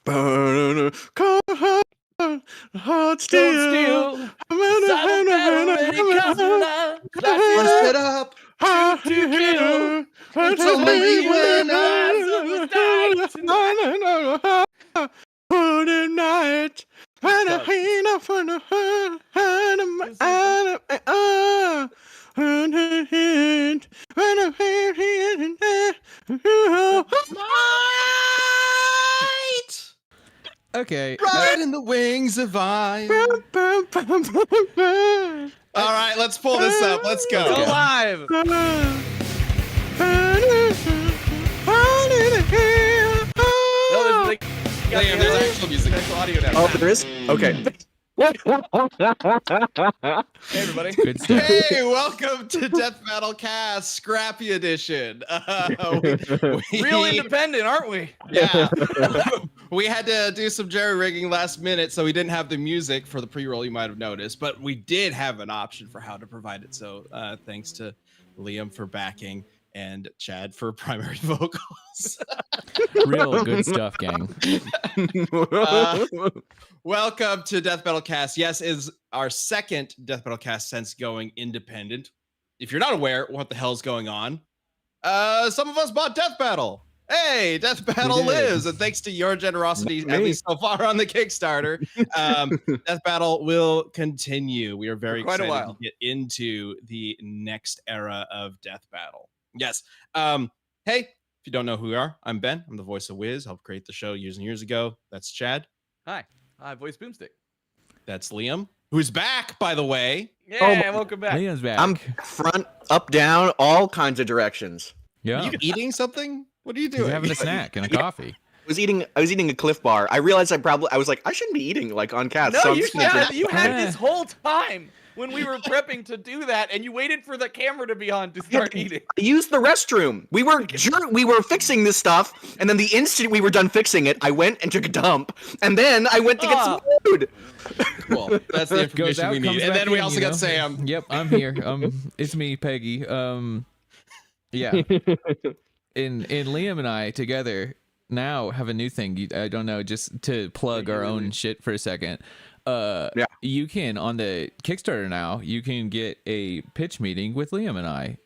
Hot Steel. steel. Cyber battle ready, Kazuna. We're set up to kill. It's only when night. Okay. Ride in the wings of iron. All right, let's pull this up. Let's go. Go live. Liam, there's actual music. Actual audio now. Oh, there is? Okay. Hey, everybody. Good stuff. Hey, welcome to Death Battle Cast Scrappy Edition. Real independent, aren't we? Yeah. We had to do some jerry rigging last minute, so we didn't have the music for the pre-roll, you might have noticed, but we did have an option for how to provide it. So thanks to Liam for backing and Chad for primary vocals. Real good stuff, gang. Welcome to Death Battle Cast. Yes, is our second Death Battle Cast since going independent. If you're not aware what the hell's going on, some of us bought Death Battle. Hey, Death Battle lives, and thanks to your generosity, at least so far on the Kickstarter, Death Battle will continue. We are very excited to get into the next era of Death Battle. Yes. Hey, if you don't know who we are, I'm Ben. I'm the voice of Wiz. Helped create the show years and years ago. That's Chad. Hi. Hi, voice Boomstick. That's Liam, who's back, by the way. Yeah, welcome back. Liam's back. I'm front, up, down, all kinds of directions. yeah. Are you eating something? What are you He's doing? having a snack and a coffee. I was eating a Cliff Bar. I realized I was like, I shouldn't be eating like on cast. No, so I'm you just gonna drink- you had this whole time when we were prepping to do that, and you waited for the camera to be on to start eating. I used the restroom. We were fixing this stuff, and then the instant we were done fixing it, I went and took a dump, and then I went to get some food. Well, that's the Goes information out, we comes need. And back then we in, also you got know? Sam. Yep, I'm here. It's me, Peggy. Yeah. And Liam and I together now have a new thing. I don't know, just to plug our own shit for a second. Yeah. You can, on the Kickstarter now, you can get a pitch meeting with Liam and I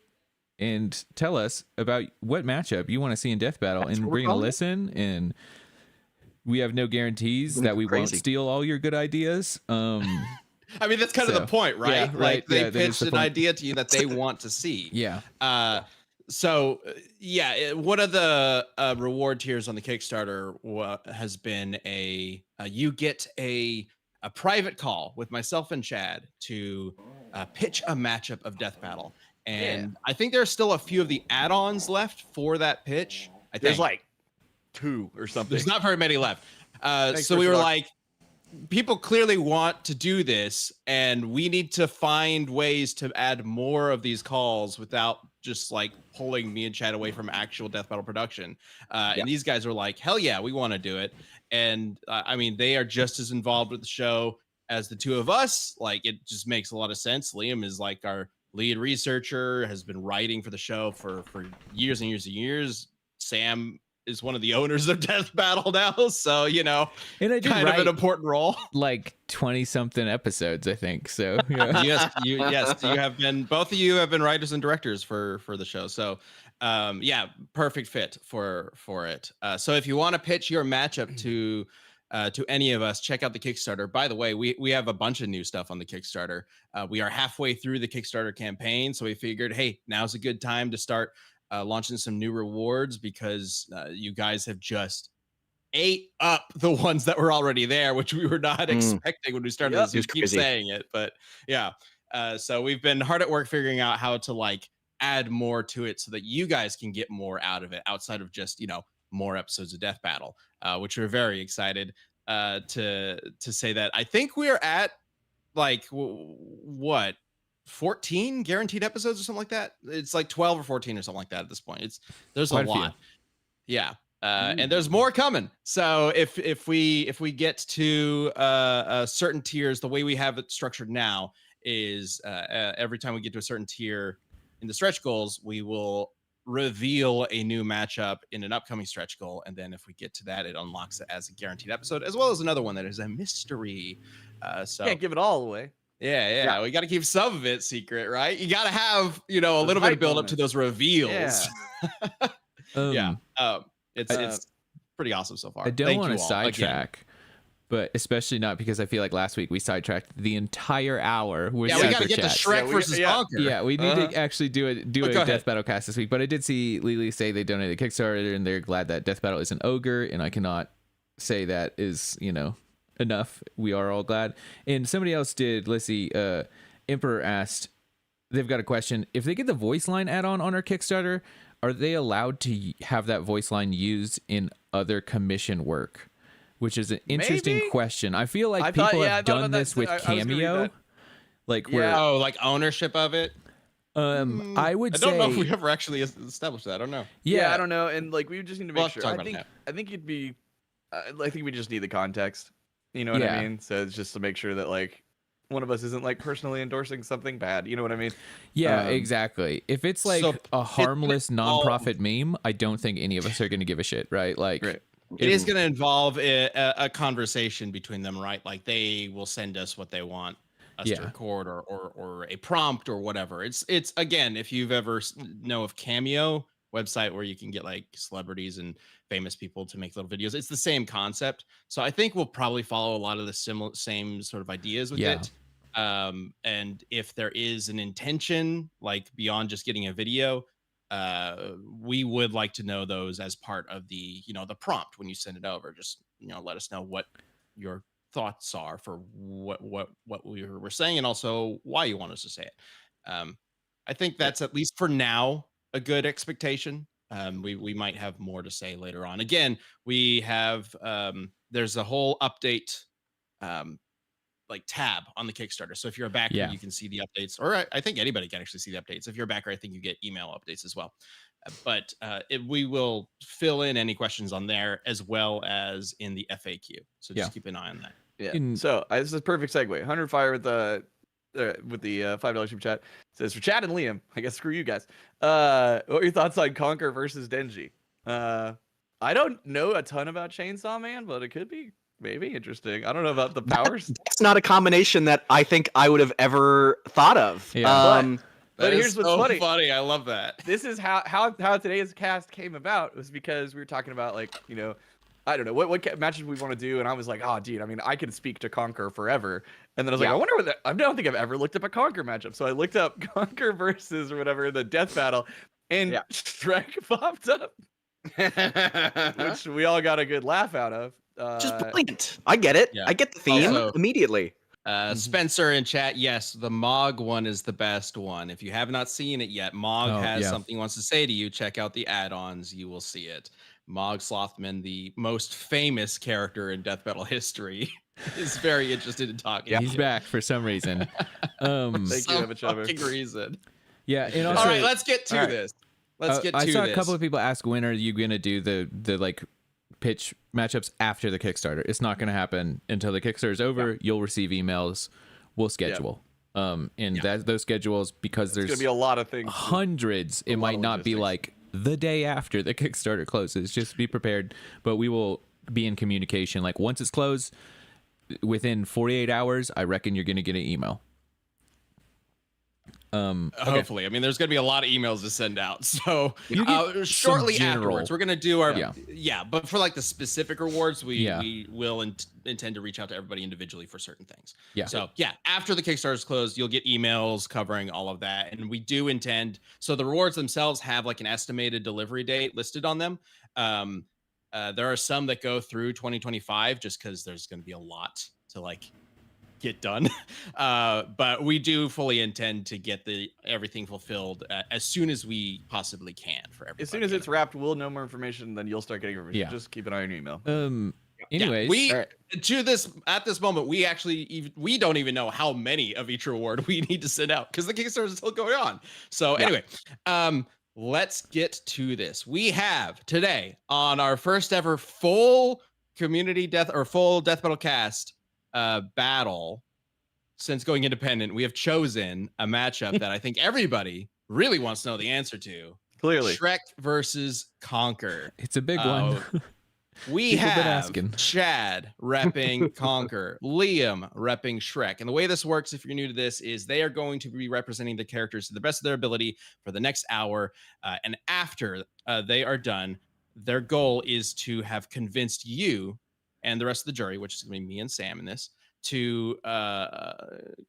and tell us about what matchup you want to see in Death Battle, That's and what we're we're going to calling it? listen, and we have no guarantees It's that we won't crazy. steal all your good ideas. I mean, that's kind of So, the point, right? yeah, Like right, they yeah, that is pitched the an point. idea to you that they want to see. Yeah. One of the reward tiers on the Kickstarter has been you get a private call with myself and Chad to pitch a matchup of Death Battle. And I think there's still a few of the add-ons left for that pitch. I think There's like 2 or something. there's not very many left. Thanks So for we were sure. like, people clearly want to do this, and we need to find ways to add more of these calls without just like pulling me and Chad away from actual Death Battle production. And these guys are like, hell yeah, we want to do it. And I mean, they are just as involved with the show as the two of us. Like, it just makes a lot of sense. Liam is like our lead researcher, has been writing for the show for years and years and years. Sam is one of the owners of Death Battle now, so you know, And I did kind of write an important role. like 20 something episodes, I think. So yeah. Yes, you have been, both of you have been writers and directors for the show. So yeah, perfect fit for it. So if you want to pitch your matchup to any of us, check out the Kickstarter. By the way, we have a bunch of new stuff on the Kickstarter. We are halfway through the Kickstarter campaign, so we figured, hey, now's a good time to start launching some new rewards, because you guys have just ate up the ones that were already there, which we were not expecting when we started this. We keep saying it, but yeah. So we've been hard at work figuring out how to like add more to it so that you guys can get more out of it outside of just, you know, more episodes of Death Battle, which we're very excited to say that. I think we're at like what, 14 guaranteed episodes or something like that. It's like 12 or 14 or something like that at this point. There's Quite a a few. lot. Yeah. And there's more coming. So if we get to certain tiers, the way we have it structured now is every time we get to a certain tier in the stretch goals, we will reveal a new matchup in an upcoming stretch goal, and then if we get to that, it unlocks it as a guaranteed episode, as well as another one that is a mystery. So Can't give it all away. yeah, we got to keep some of it secret, right? You got to have, a Those little bit hype of build up to moments. those reveals. Yeah. It's pretty awesome so far. I don't Thank want you to all sidetrack, but especially not because I feel like last week we sidetracked the entire hour with Yeah, we got to super get to chats. Shrek versus Conker. Yeah, we need to actually do a Go death ahead. battle cast this week. But I did see Lily say they donated Kickstarter and they're glad that death battle is an ogre, and I cannot say that is enough. We are all glad. And somebody else did. Let's see. Emperor asked. They've got a question. If they get the voice line add-on on our Kickstarter, are they allowed to have that voice line used in other commission work? Which is an interesting Maybe? question. I feel like I people thought- yeah, I have thought done about that this too. with I was gonna read Cameo. that. Like Yeah. where Oh, like ownership of it. I would I say don't know if we ever actually established that. I don't know. Yeah, I don't know, and like we just need to We'll make have to sure. talk about I think it'd be. I think we just need the context. You know what Yeah. I mean? So it's just to make sure that like one of us isn't like personally endorsing something bad. You know what I mean? Yeah, Um, exactly. If it's like so a harmless involve- nonprofit meme, I don't think any of us are going to give a shit, right? Like, Right. It is going to involve a conversation between them, right? Like they will send us what they want us to Yeah. record or a prompt or whatever. It's again, if you've ever know of Cameo website where you can get like celebrities and famous people to make little videos, it's the same concept. So I think we'll probably follow a lot of the same sort of ideas with Yeah. it. And if there is an intention like beyond just getting a video, we would like to know those as part of the the prompt when you send it over. Just let us know what your thoughts are for what we were saying, and also why you want us to say it. I think that's at least for now a good expectation. We might have more to say later on. Again, we have there's a whole update like tab on the Kickstarter. So if you're a backer, Yeah. you can see the updates, or I think anybody can actually see the updates. If you're a backer, I think you get email updates as well. But we will fill in any questions on there as well as in the FAQ. So just keep an eye on that. Yeah. So this is a perfect segue. 100 Fire with the $5 super chat says for Chad and Liam. I guess screw you guys. What are your thoughts on Conker versus Denji? I don't know a ton about Chainsaw Man, but it could be maybe interesting. I don't know about the powers. That's not a combination that I think I would have ever thought of. Yeah. But here's what's funny. I love that. This is how today's cast came about, was because we were talking about like I don't know what matches we want to do, and I was like, oh, dude, I mean, I could speak to Conker forever, and then I was like, I wonder what I don't think I've ever looked up a Conker matchup, so I looked up Conker versus or whatever the death battle, and Shrek popped up, which we all got a good laugh out of. Just brilliant. I get it. Yeah. I get the theme Also- immediately. Spencer in chat, yes, the Mog one is the best one. If you have not seen it yet, Mog has something he wants to say to you. Check out the add-ons, you will see it. Mog Slothman, the most famous character in death battle history, is very interested in talking. He's back for some reason. Thank you, Evan Trevor. fucking reason. Yeah, and also, All right, let's get to this. Let's get to I this. saw a couple of people ask, when are you gonna do the like pitch matchups after the Kickstarter? It's not gonna happen until the Kickstarter is over. You'll receive emails. We'll schedule. Those schedules, because there's gonna be a lot of things. hundreds. It might not be like the day after the Kickstarter closes. Just be prepared. But we will be in communication. Like once it's closed, within 48 hours, I reckon you're gonna get an email. Hopefully, I mean, there's going to be a lot of emails to send out. So You get shortly some general- afterwards, we're going to do our Yeah. But for like the specific rewards, we will intend to reach out to everybody individually for certain things. Yeah. So after the Kickstarter is closed, you'll get emails covering all of that, and we do intend. So the rewards themselves have like an estimated delivery date listed on them. There are some that go through 2025, just because there's going to be a lot to like get done. But we do fully intend to get everything fulfilled as soon as we possibly can for everybody. As soon as it's wrapped, we'll know more information. Then you'll start getting information. Yeah. Just keep an eye on your email. Anyways, at this moment, we don't even know how many of each reward we need to send out because the Kickstarter is still going on. So anyway, let's get to this. We have today on our first ever full death battle cast battle since going independent, we have chosen a matchup that I think everybody really wants to know the answer to. Clearly. Shrek versus Conker. It's a big one. We People been have asking. Chad repping Conker, Liam repping Shrek. And the way this works, if you're new to this, is they are going to be representing the characters to the best of their ability for the next hour. And after they are done, their goal is to have convinced you and the rest of the jury, which is going to be me and Sam in this, to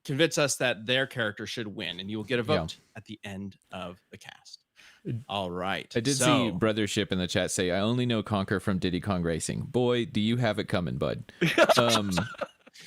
convince us that their character should win. And you will get a vote at the end of the cast. All right. I did see Brothership in the chat say, I only know Conker from Diddy Kong Racing. Boy, do you have it coming, bud.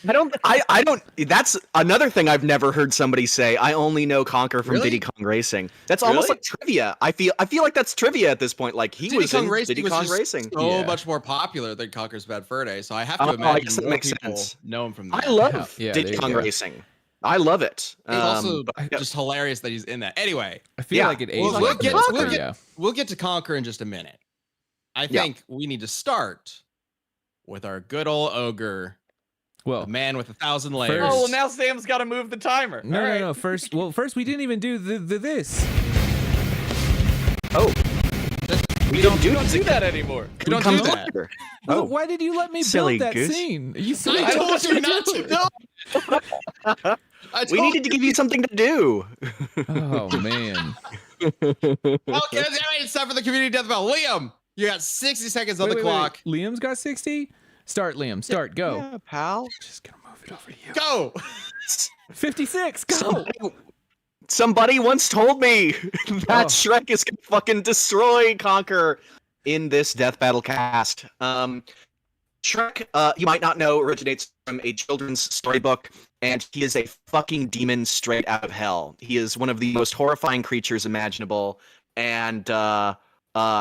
I don't. That's another thing I've never heard somebody say. I only know Conker from Diddy Kong Racing. That's almost like trivia. I feel like that's trivia at this point. Like Diddy was Kong in Racing Diddy Kong Racing. So much more popular than Conker's Bad Fur Day. So I have to imagine more people know him from that. I love Diddy Kong Racing. I love it. It's also just hilarious that he's in that. Anyway, I feel like it aged we'll get to Conker in just a minute. I think we need to start with our good old ogre. Well, the man with 1,000 layers. Oh, well, now Sam's got to move the timer. No. First we didn't even do this. Oh. We don't do that anymore. We don't do that. Oh. Why did you let me build that scene? You I told you not to do. We needed to give you something to do. Oh, man. Okay, it's time for the community death battle. Liam, you got 60 seconds on the clock. Liam's got 60? Start, Liam. Start. Go. Yeah, pal. Just gonna move it over to you. Go. 56. Go. Somebody once told me that Shrek is gonna fucking destroy Conker in this death battle cast. Shrek, you might not know, originates from a children's storybook, and he is a fucking demon straight out of hell. He is one of the most horrifying creatures imaginable, and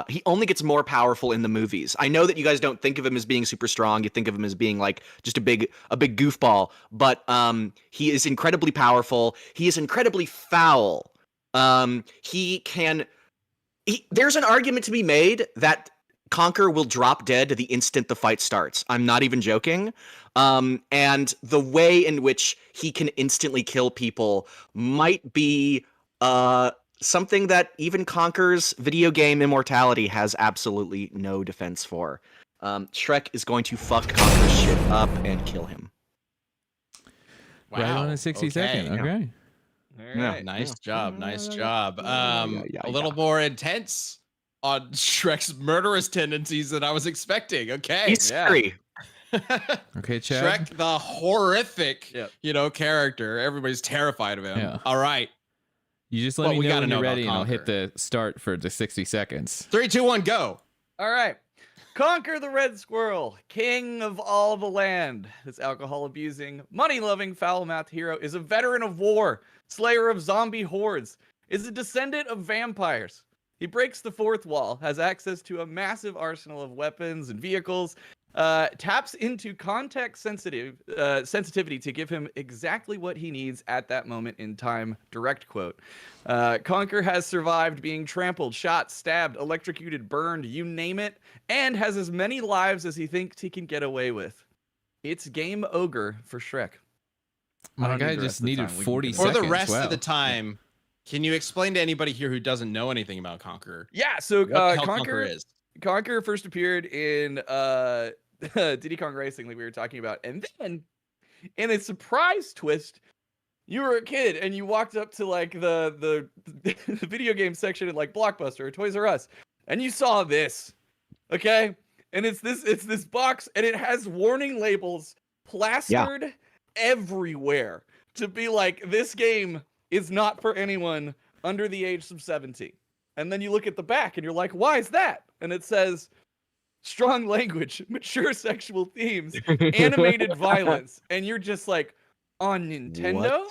he only gets more powerful in the movies. I know that you guys don't think of him as being super strong. You think of him as being like just a big goofball, but he is incredibly powerful. He is incredibly foul. There's an argument to be made that Conker will drop dead the instant the fight starts. I'm not even joking. And the way in which he can instantly kill people might be something that even Conker's video game Immortality has absolutely no defense for. Shrek is going to fuck Conker's shit up and kill him. Wow. Right on a 60-second. Okay. All right. Nice job. Nice job. A little more intense on Shrek's murderous tendencies than I was expecting. Okay. He's scary. Okay, Chad. Shrek, the horrific, character. Everybody's terrified of him. Yeah. All right. You just let me know when you're ready, and I'll hit the start for the 60 seconds. 3, 2, 1, go. All right. Conker the red squirrel, king of all the land. This alcohol-abusing, money-loving, foul-mouthed hero is a veteran of war, slayer of zombie hordes, is a descendant of vampires. He breaks the fourth wall, has access to a massive arsenal of weapons and vehicles, taps into context sensitivity to give him exactly what he needs at that moment in time. Direct quote. Conker has survived being trampled, shot, stabbed, electrocuted, burned, you name it, and has as many lives as he thinks he can get away with. It's game ogre for Shrek. My guy just needed 40 seconds. For the rest of the time, can you explain to anybody here who doesn't know anything about Conker? Yeah, so what the hell Conker is. Conker first appeared in Diddy Kong Racing, like we were talking about, and then in a surprise twist, you were a kid and you walked up to like the video game section at like Blockbuster or Toys R Us, and you saw this, okay? And it's this box, and it has warning labels plastered everywhere to be like, this game is not for anyone under the age of 17. And then you look at the back and you're like, why is that? And it says strong language, mature sexual themes, animated violence. And you're just like, on Nintendo?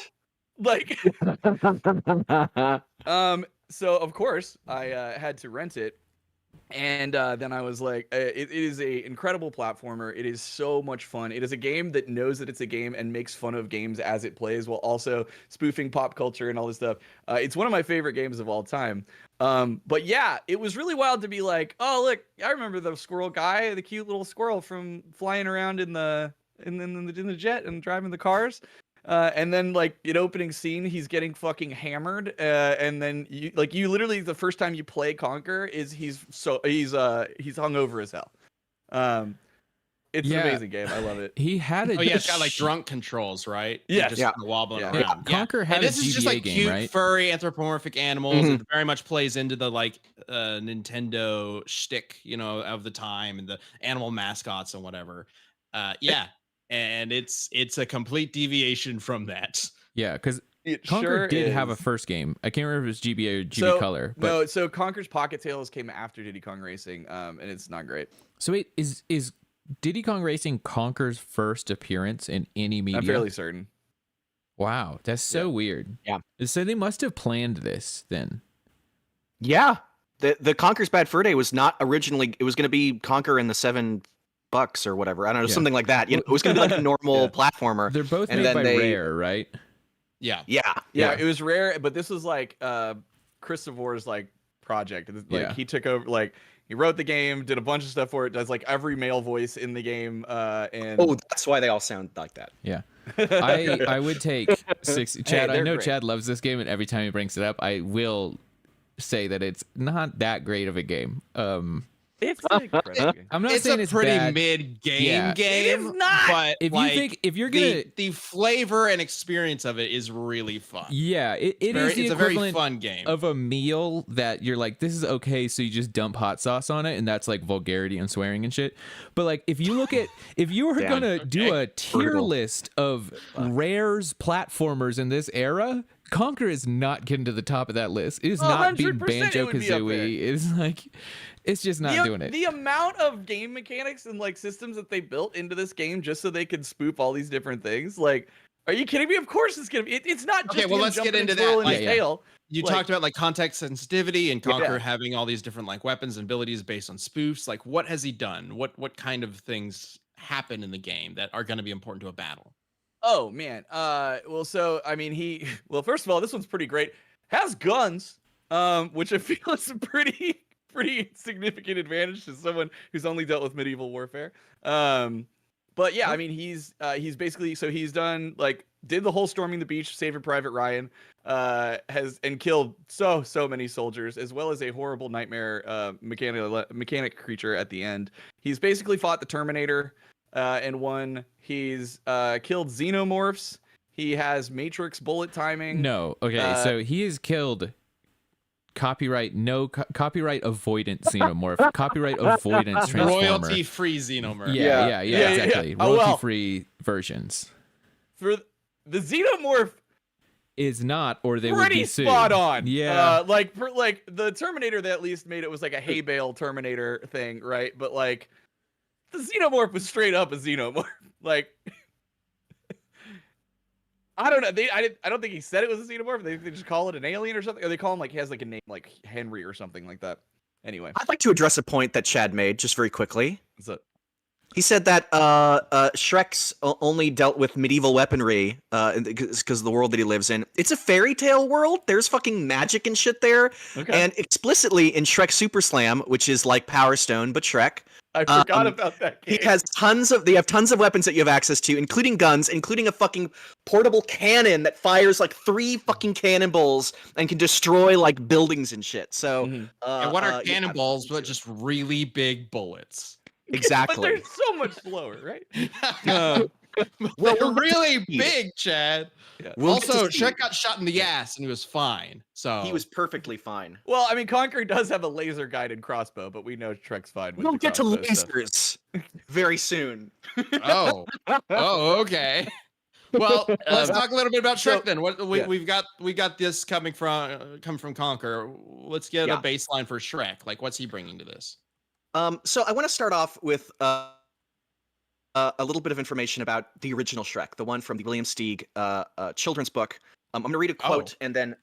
What? Like, so of course I had to rent it. And then I was like, it is a incredible platformer. It is so much fun. It is a game that knows that it's a game and makes fun of games as it plays while also spoofing pop culture and all this stuff. It's one of my favorite games of all time. But yeah, it was really wild to be like, oh, look, I remember the squirrel guy, the cute little squirrel from flying around in the jet and driving the cars. And then like in opening scene, he's getting fucking hammered. And then you literally the first time you play Conker is he's hungover as hell. It's an amazing game. I love it. He had a it's got like drunk controls, right? Yes. Just Yeah. kind of wobbling Yeah. around. Conker had And a this is just GBA like game, cute, right? furry, anthropomorphic animals. It very much plays into the like Nintendo shtick, of the time and the animal mascots and whatever. And it's a complete deviation from that. Yeah, because It Conker sure did have a is. first game. I can't remember if it was GBA or GB Color. But No, so Conker's Pocket Tales came after Diddy Kong Racing, and it's not great. so wait, is Diddy Kong Racing Conker's first appearance in any media? I'm fairly certain. Wow, that's so weird. Yeah. So they must have planned this then. Yeah. The Conker's Bad Fur Day was not originally, it was going to be Conker and the $7 or whatever. I don't know, something like that. It was going to be like a normal platformer. They're both And made then by they- Rare, right? Yeah. Yeah, it was rare, but this was like Chris Savor's like project. Like he took over, like he wrote the game, did a bunch of stuff for it, does like every male voice in the game, and Oh, that's why they all sound like that. Yeah. I would take 60. Chad, I they're know great. Chad loves this game, and every time he brings it up, I will say that it's not that great of a game. it's like I'm not It's saying a it's pretty bad. mid-game game. It is not! But If you're gonna, the flavor and experience of it is really fun. yeah, it is the It's a very equivalent fun game. of a meal that you're like, this is okay, so you just dump hot sauce on it, and that's like vulgarity and swearing and shit. But like, if you look at, if you were Damn. gonna do a tier Brutal. list of Rare's platformers in this era, Conker is not getting to the top of that list. It is not being 100% it Banjo would be up there. Kazooie. It's like, it's just not doing it. The amount of game mechanics and like systems that they built into this game just so they could spoof all these different things, like, are you kidding me? Of course it's gonna be. It's not just Okay, well, him let's get jumping and into that, twirling his like- tail. You Like- talked about like context sensitivity and Conker Yeah. having all these different like weapons and abilities based on spoofs. Like, what has he done? What kind of things happen in the game that are going to be important to a battle? Oh man. Well, so I mean, well, first of all, this one's pretty great. Has guns, which I feel is a pretty significant advantage to someone who's only dealt with medieval warfare. But yeah, I mean, he's basically, so he's done like did the whole storming the beach, Saving Private Ryan, has and killed so many soldiers, as well as a horrible nightmare mechanic creature at the end. He's basically fought the Terminator. And won. He's killed xenomorphs. He has Matrix bullet timing. No, okay, so he has killed copyright avoidance xenomorph, copyright avoidance transformer. Royalty-free xenomorph. Yeah, Yeah. exactly. Oh, well. Royalty-free versions For the xenomorph, is not, or they would pretty be sued. spot on. Yeah. Like the Terminator, they at least made it was like a hay bale Terminator thing, right? But like the xenomorph was straight up a xenomorph. Like I don't know. I don't think he said it was a xenomorph. They just call it an alien or something. Or they call him like he has like a name like Henry or something like that. Anyway, I'd like to address a point that Chad made just very quickly. so He said that Shrek's only dealt with medieval weaponry because of the world that he lives in. It's a fairy tale world. There's fucking magic and shit there. okay. And explicitly in Shrek Super Slam, which is like Power Stone but Shrek, I forgot about that game. he has they have tons of weapons that you have access to, including guns, including a fucking portable cannon that fires like 3 fucking cannonballs and can destroy like buildings and shit. So, Mhm. And what are yeah, cannonballs but just really big bullets? But exactly. they're so much slower, right? Well, They're we'll really see. big, Chad. Yeah. We'll get to Also, see. Shrek got shot in the ass and he was fine. So He was perfectly fine. Well, I mean, Conker does have a laser guided crossbow, but we know Shrek's fine with We'll the get to crossbow stuff. lasers very soon. Oh, okay. Well, let's talk a little bit about Shrek so- then. What yeah. we got this coming from Conker. Let's get Yeah. a baseline for Shrek. Like, what's he bringing to this? So I want to start off with a little bit of information about the original Shrek, the one from the William Steig children's book. I'm going to read a quote, and then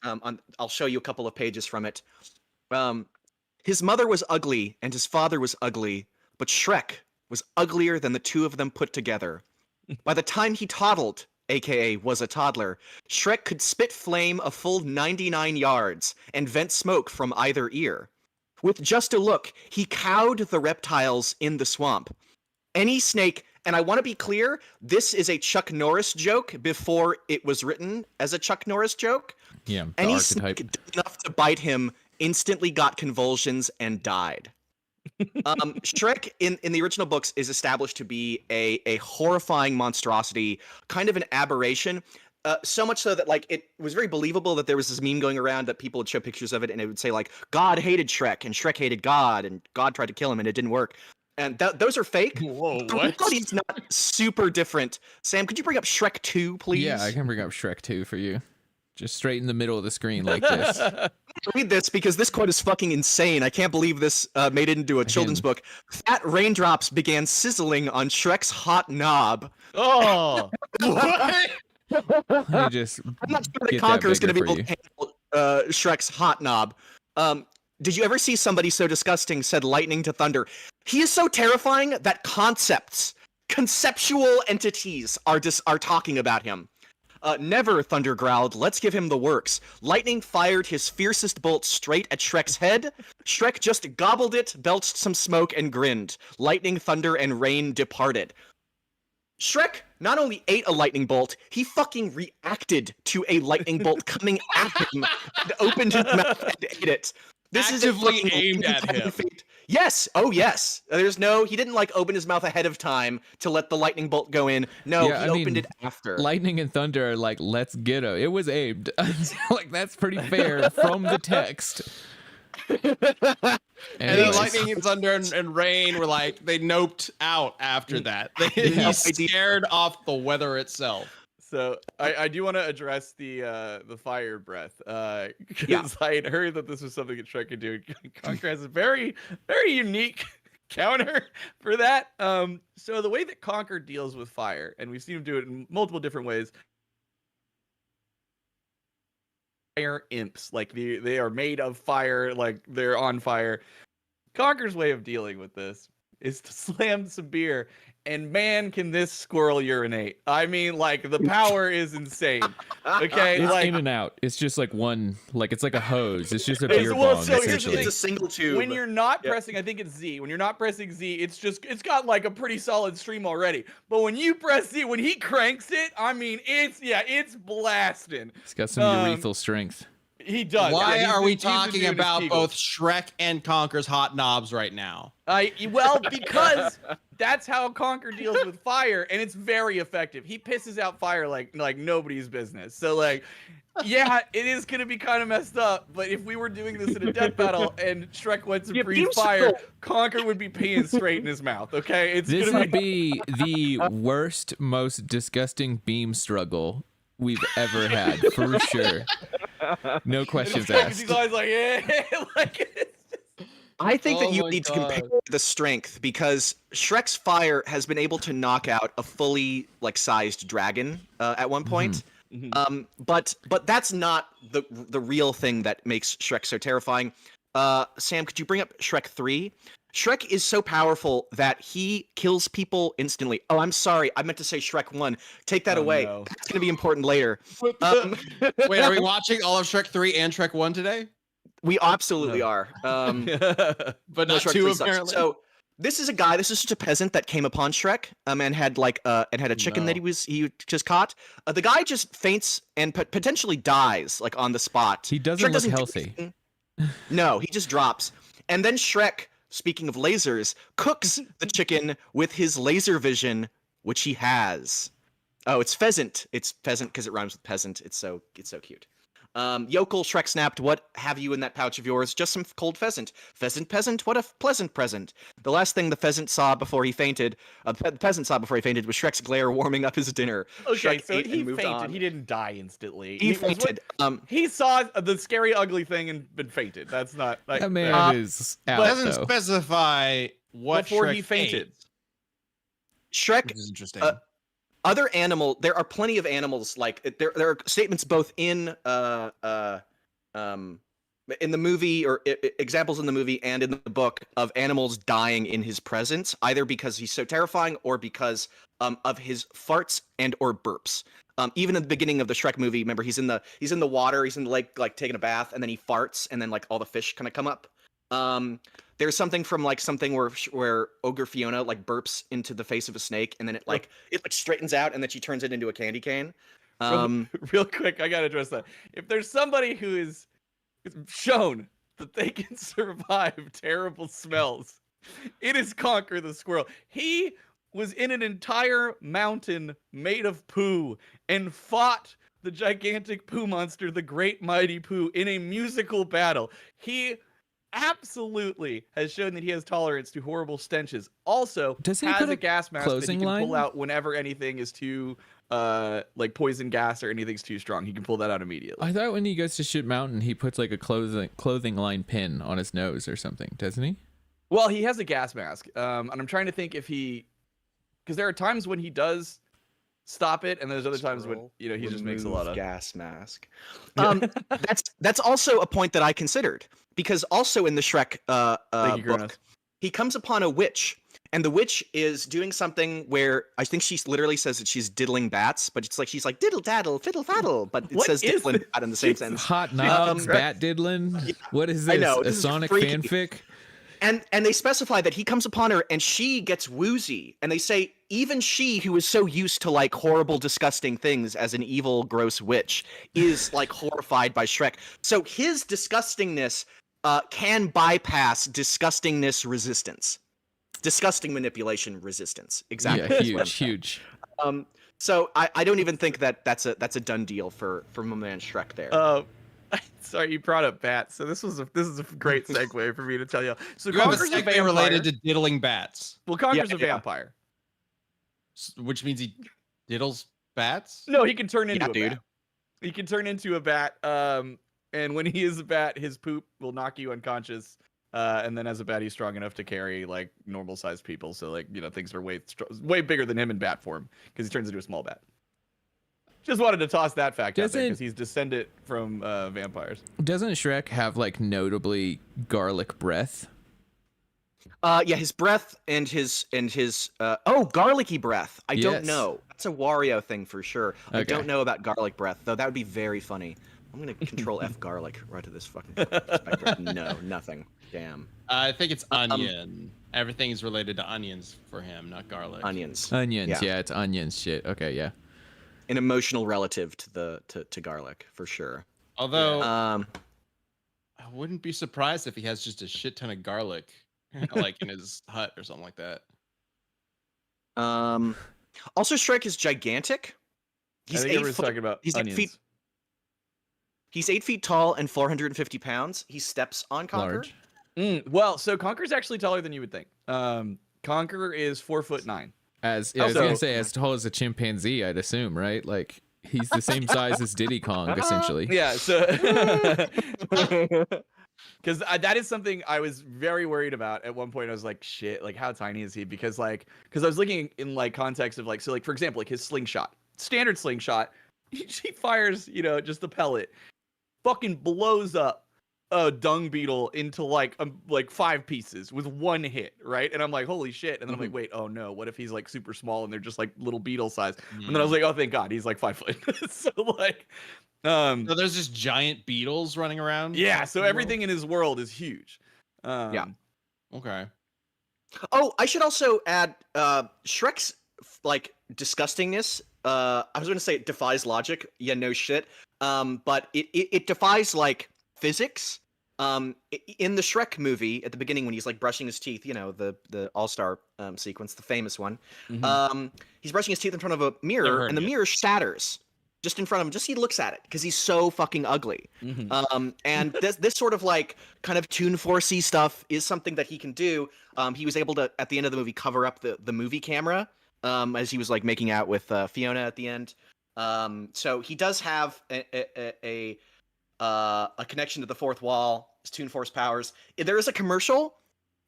I'll show you a couple of pages from it. His mother was ugly, and his father was ugly, but Shrek was uglier than the two of them put together. By the time he toddled, aka was a toddler, Shrek could spit flame a full 99 yards and vent smoke from either ear. With just a look, he cowed the reptiles in the swamp. Any snake And I want to be clear, this is a Chuck Norris joke before it was written as a Chuck Norris joke. Yeah, the Any archetype. snake did enough to bite him, instantly got convulsions, and died. Shrek in the original books is established to be a horrifying monstrosity, kind of an aberration. So much so that like it was very believable that there was this meme going around that people would show pictures of it and it would say like God hated Shrek and Shrek hated God and God tried to kill him and it didn't work. And those are fake. Whoa, The what? reality's not super different. Sam, could you bring up Shrek 2, please? Yeah, I can bring up Shrek 2 for you. Just straight in the middle of the screen like this. Read this because this quote is fucking insane. I can't believe this made it into a children's book. Fat raindrops began sizzling on Shrek's hot knob. Oh, what? Let me just I'm not sure that get Conker is that going to be bigger able for to handle Shrek's hot knob. Did you ever see somebody so disgusting said lightning to thunder? He is so terrifying that conceptual entities are talking about him. Never, Thunder growled. Let's give him the works. Lightning fired his fiercest bolt straight at Shrek's head. Shrek just gobbled it, belched some smoke, and grinned. Lightning, thunder, and rain departed. Shrek not only ate a lightning bolt, he fucking reacted to a lightning bolt coming at him and opened his mouth and ate it. This Actively is a fucking aimed at him. feat. Yes. Oh, yes. He didn't like open his mouth ahead of time to let the lightning bolt go in. No, Yeah, he I mean, opened it after. Lightning and thunder are like, let's get him. It was aimed. Like, that's pretty fair from the text. And then Anyways. lightning and thunder and rain were like they noped out after that. Yeah. He scared off the weather itself. So I do want to address the fire breath because I had heard that this was something that Shrek could do. Conker has a very unique counter for that. So the way that Conker deals with fire, and we've seen him do it in multiple different ways. Fire imps, like they are made of fire, like they're on fire. Conker's way of dealing with this is to slam some beer, and man, can this squirrel urinate. I mean, like, the power is insane. Okay, It's like, in and out. It's just like one, like it's like a hose. It's just a It's- beer well, bong, so here's the essentially. thing. It's a single tube. when you're not Yep. pressing, I think it's Z. When you're not pressing Z, it's got like a pretty solid stream already. But when you press Z, when he cranks it, I mean, it's blasting. It's got some urethral strength. He does. Why Yeah, are we he's talking doing his about Kegels. both Shrek and Conker's hot knobs right now? Well, because that's how Conker deals with fire, and it's very effective. He pisses out fire like nobody's business. So like, yeah, it is gonna be kind of messed up. But if we were doing this in a death battle and Shrek went to breathe fire, Conker would be peeing straight in his mouth. Okay, This gonna would be the worst, most disgusting beam struggle we've ever had, for sure. No questions asked. He's always like, yeah, like. I think that Oh you my need to God. compare the strength because Shrek's fire has been able to knock out a fully sized dragon at one point. But that's not the real thing that makes Shrek so terrifying. Sam, could you bring up Shrek 3? Shrek is so powerful that he kills people instantly. Oh, I'm sorry. I meant to say Shrek 1. Take that Oh, away. no. That's going to be important later. Wait, are we watching all of Shrek 3 and Shrek 1 today? We absolutely are. But No, not Shrek 2 3 sucks. apparently. So this is just a peasant that came upon Shrek, and had a chicken that he just caught. The guy just faints and potentially dies on the spot. He doesn't Shrek look do healthy. anything. No, he just drops. And then Shrek, speaking of lasers, cooks the chicken with his laser vision, which he has. Oh, it's pheasant. It's pheasant because it rhymes with peasant. It's so cute. Yokel, Shrek snapped, what have you in that pouch of yours? Just some cold pheasant. Pheasant, peasant, what a pleasant present. The last thing the peasant saw before he fainted, was Shrek's glare warming up his dinner. Okay, Shrek so ate he and moved fainted. on. He didn't die instantly. He was what- fainted. He saw the scary, ugly thing and been fainted. That's not like That man is out, doesn't though. specify what before Shrek he fainted. ate, Shrek, which is interesting. other animal, there are plenty of animals, there are statements both in the movie, or examples in the movie and in the book, of animals dying in his presence, either because he's so terrifying or because of his farts and or burps. Even in the beginning of the Shrek movie, remember he's in the water, he's in the lake, taking a bath, and then he farts, and then all the fish kind of come up. There's something from like something where Ogre Fiona like burps into the face of a snake, and then it like straightens out, and then she turns it into a candy cane. Real quick, I gotta address that. If there's somebody who is shown that they can survive terrible smells, it is Conker the squirrel. He was in an entire mountain made of poo and fought the gigantic poo monster, the Great Mighty Poo, in a musical battle. He absolutely has shown that he has tolerance to horrible stenches. Also, Does he has put a a gas mask that he closing can pull line? out whenever anything is too like poison gas or anything's too strong. He can pull that out immediately. I thought when he goes to shoot mountain, he puts like a clothing line pin on his nose or something, doesn't he? Well, he has a gas mask, and I'm trying to think if he, because there are times when he does stop it, and there's other times when he just makes a lot of gas mask. That's also a point that I considered, because also in the Shrek Thank you, book, Kronos. he comes upon a witch, and the witch is doing something where I think she literally says that she's diddling bats, but it's like she's like diddle daddle fiddle faddle, but it What says is diddling this? bat in the same sentence. Hot knobs, Um, bat diddling. yeah, What is I this? know, A this is Sonic freaky. fanfic? And they specify that he comes upon her and she gets woozy. And they say even she, who is so used to like horrible, disgusting things as an evil, gross witch, is like horrified by Shrek. So his disgustingness can bypass disgustingness resistance. Disgusting manipulation resistance. Exactly. Yeah, huge. So I don't even think that that's a done deal for my man Shrek there. Sorry, you brought up bats, so this is a great segue for me to tell you. So You have a Conker's a segue vampire. related to diddling bats, Well, Conker's Yeah, a yeah. vampire. which means he diddles bats. No, he can turn into Yeah, a dude. bat. He can turn into a bat. And when he is a bat, his poop will knock you unconscious. And then as a bat, he's strong enough to carry like normal sized people. So like things are way bigger than him in bat form because he turns into a small bat. Just wanted to toss that fact out there because he's descended from vampires. Doesn't Shrek have like notably garlic breath? Yeah, his breath and his garlicky breath. I don't Yes. know. That's a Wario thing for sure. I Okay. don't know about garlic breath, though. That would be very funny. I'm gonna control F garlic right to this fucking spectrum. No, nothing. Damn. I think it's onion. Everything is related to onions for him, not garlic. Onions. Onions, yeah, it's onions shit. Okay, yeah. An emotional relative to garlic for sure. Although Um, I wouldn't be surprised if he has just a shit ton of garlic, like in his hut or something like that. Also, Shrek is gigantic. He's I think 8 everyone's foot. talking about He's 8 onions. feet. He's 8 feet tall and 450 pounds. He steps on Conker. Large. Well, so Conker's actually taller than you would think. Conker is 4'9". I was gonna say as tall as a chimpanzee, I'd assume, right? Like he's the same size as Diddy Kong, essentially. Yeah, so because that is something I was very worried about at one point. I was like, shit, like how tiny is he? Because I was looking in like context of like, so like for example, like his slingshot, standard slingshot, he fires, just the pellet, fucking blows up a dung beetle into like 5 pieces with one hit, right? And I'm like, holy shit. And then I'm like, wait, oh no, what if he's like super small and they're just like little beetle size? And then I was like, oh thank God, he's like 5 foot. So like So there's just giant beetles running around. yeah, so everything in his world is huge. Yeah. Okay. Oh, I should also add Shrek's like disgustingness. I was going to say it defies logic. Yeah, no shit. But it defies like physics. In the Shrek movie at the beginning when he's like brushing his teeth, the all-star sequence, the famous one. He's brushing his teeth in front of a mirror, and the mirror shatters just in front of him. Just he looks at it because he's so fucking ugly. And this sort of like kind of Toon Force-y stuff is something that he can do. He was able to at the end of the movie cover up the movie camera as he was like making out with Fiona at the end. So he does have a connection to the fourth wall, his Toon Force powers. There is a commercial,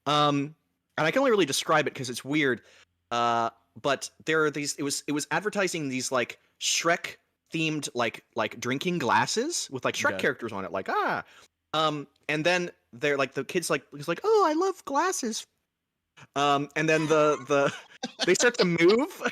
and I can only really describe it because it's weird. But there are these. It was advertising these like Shrek themed like drinking glasses with like Shrek characters on it, like and then they're like the kids like he's like, oh, I love glasses. And then the they start to move.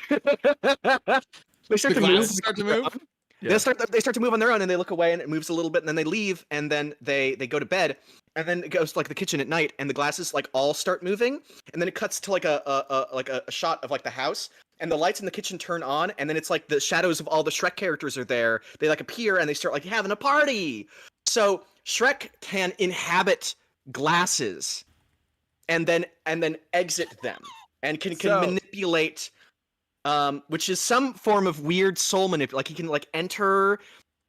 They start to move. Start to move. Yeah. They start to move on their own, and they look away, and it moves a little bit, and then they leave, and then they go to bed, and then it goes to like the kitchen at night, and the glasses like all start moving, and then it cuts to like a shot of like the house, and the lights in the kitchen turn on, and then it's like the shadows of all the Shrek characters are there. They like appear, and they start like having a party. So Shrek can inhabit glasses, and then exit them, and can manipulate. Which is some form of weird soul like he can like enter.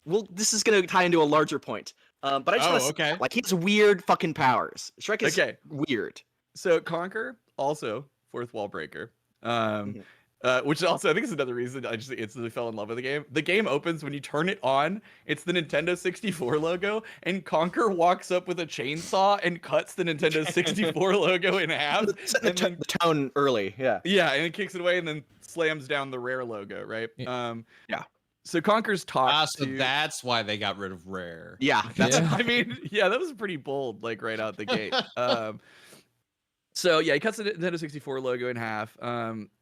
Well, this is gonna tie into a larger point. But I just want to say, like, he has weird fucking powers. Shrek is weird. So Conker, also fourth wall breaker. Which also I think is another reason I just instantly fell in love with the game. The game opens when you turn it on. It's the Nintendo 64 logo, and Conker walks up with a chainsaw and cuts the Nintendo 64 logo in half. The tone early, yeah. Yeah, and it kicks it away and then slams down the Rare logo, right? Yeah. So Conker's talked so that's why they got rid of Rare. Yeah, that's. I mean, yeah, that was pretty bold, like right out the gate. So yeah, he cuts the Nintendo 64 logo in half.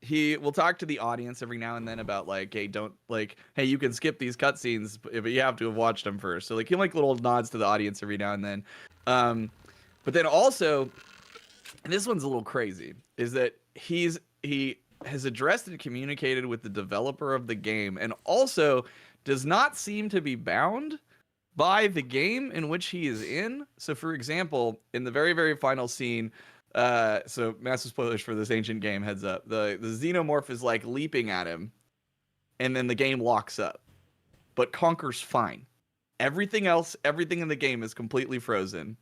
He will talk to the audience every now and then about like, hey, you can skip these cutscenes, but you have to have watched them first. So like, he like little nods to the audience every now and then. But then also, and this one's a little crazy, is that he has addressed and communicated with the developer of the game, and also does not seem to be bound by the game in which he is in. So for example, in the very, very final scene, so massive spoilers for this ancient game, heads up, the xenomorph is like leaping at him, and then the game locks up, but Conker's fine. Everything in the game is completely frozen.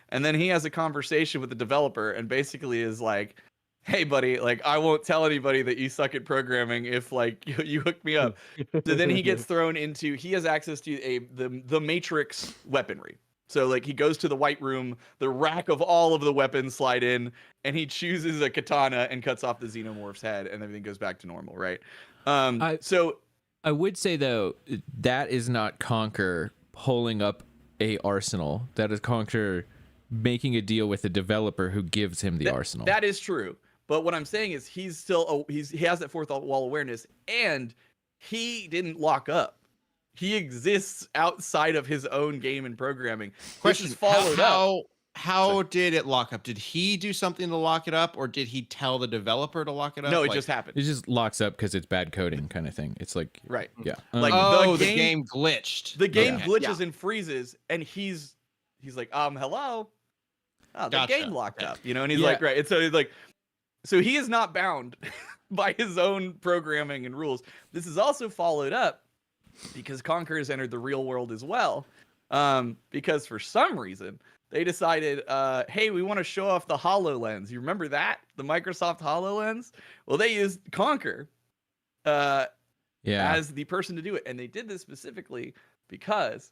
And then he has a conversation with the developer and basically is like, hey buddy, like, I won't tell anybody that you suck at programming if like you hook me up. So then he gets thrown into, he has access to the Matrix weaponry. So like, he goes to the white room, the rack of all of the weapons slide in, and he chooses a katana and cuts off the xenomorph's head, and everything goes back to normal, right? I would say though, that is not Conker pulling up a arsenal. That is Conker making a deal with the developer who gives him the arsenal. That is true. But what I'm saying is he has that fourth wall awareness, and he didn't lock up. He exists outside of his own game and programming. Question: How did it lock up? Did he do something to lock it up, or did he tell the developer to lock it up? No, it just happened. It just locks up because it's bad coding kind of thing. It's like, right, yeah. Like the game glitched. The game glitches and freezes, and he's like, hello. Oh, the game locked up, you know, and he's like, right. And so he's like, so he is not bound by his own programming and rules. This is also followed up because Conker has entered the real world as well. Because for some reason they decided, hey, we want to show off the HoloLens. You remember that? The Microsoft HoloLens? Well, they used Conker as the person to do it. And they did this specifically because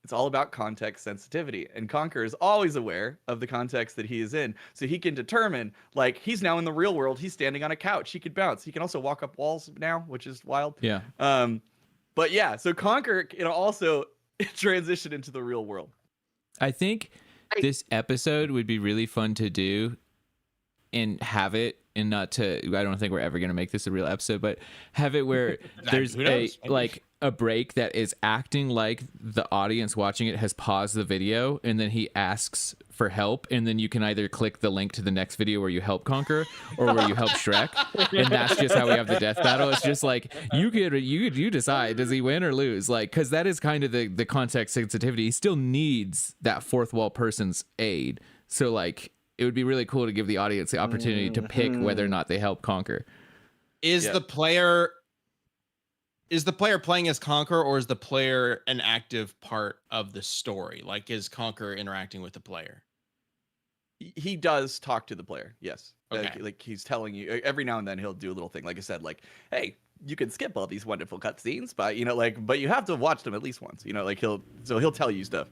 it's all about context sensitivity. And Conker is always aware of the context that he is in. So he can determine, like, he's now in the real world. He's standing on a couch. He could bounce. He can also walk up walls now, which is wild. Yeah. But yeah, so Conker can also transition into the real world. I think this episode would be really fun to do and have it, and not to, I don't think we're ever going to make this a real episode, but have it where there's a break that is acting like the audience watching it has paused the video, and then he asks for help, and then you can either click the link to the next video where you help Conker or where you help Shrek, and that's just how we have the death battle. It's just like, you decide, does he win or lose? Like, because that is kind of the context sensitivity. He still needs that fourth wall person's aid, so like, it would be really cool to give the audience the opportunity to pick whether or not they help Conker. Is the player playing as Conker, or is the player an active part of the story? Like, is Conker interacting with the player? He does talk to the player, yes. Okay. Like he's telling you every now and then he'll do a little thing. Like I said, like, hey, you can skip all these wonderful cutscenes, but but you have to watch them at least once. Like he'll tell you stuff.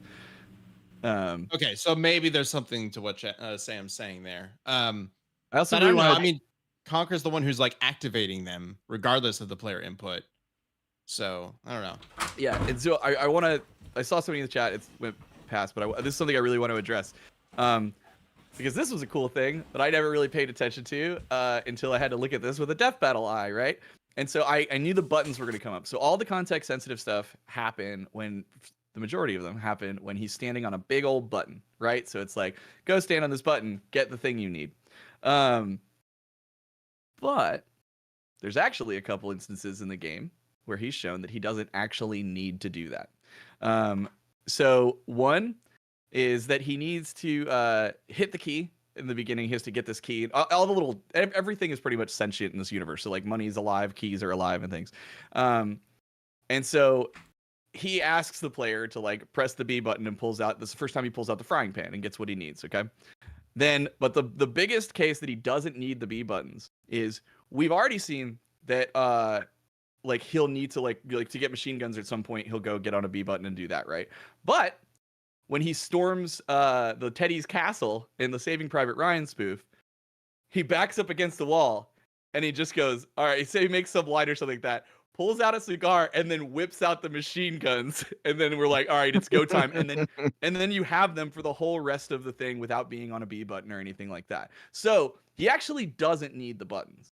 Okay, so maybe there's something to what Sam's saying there. I also don't know. I mean, Conker's the one who's like activating them regardless of the player input. So I don't know. Yeah, and so I saw something in the chat. It went past, but this is something I really want to address. Because this was a cool thing that I never really paid attention to until I had to look at this with a death battle eye, right? And so I knew the buttons were going to come up. So all the context sensitive stuff happen when the majority of them happen when he's standing on a big old button, right? So it's like, go stand on this button, get the thing you need. But there's actually a couple instances in the game where he's shown that he doesn't actually need to do that. So one is that he needs to hit the key in the beginning. He has to get this key. All the little, everything is pretty much sentient in this universe. So like money's alive, keys are alive, and things. And so he asks the player to like press the B button and pulls out. This is the first time he pulls out the frying pan and gets what he needs. Okay. Then, but the biggest case that he doesn't need the B buttons is we've already seen that like he'll need to like to get machine guns at some point. He'll go get on a B button and do that, right? But when he storms the Teddy's castle in the Saving Private Ryan spoof, he backs up against the wall and he just goes, all right, say he makes some light or something like that, pulls out a cigar and then whips out the machine guns. And then we're like, all right, it's go time. And then you have them for the whole rest of the thing without being on a B button or anything like that. So he actually doesn't need the buttons.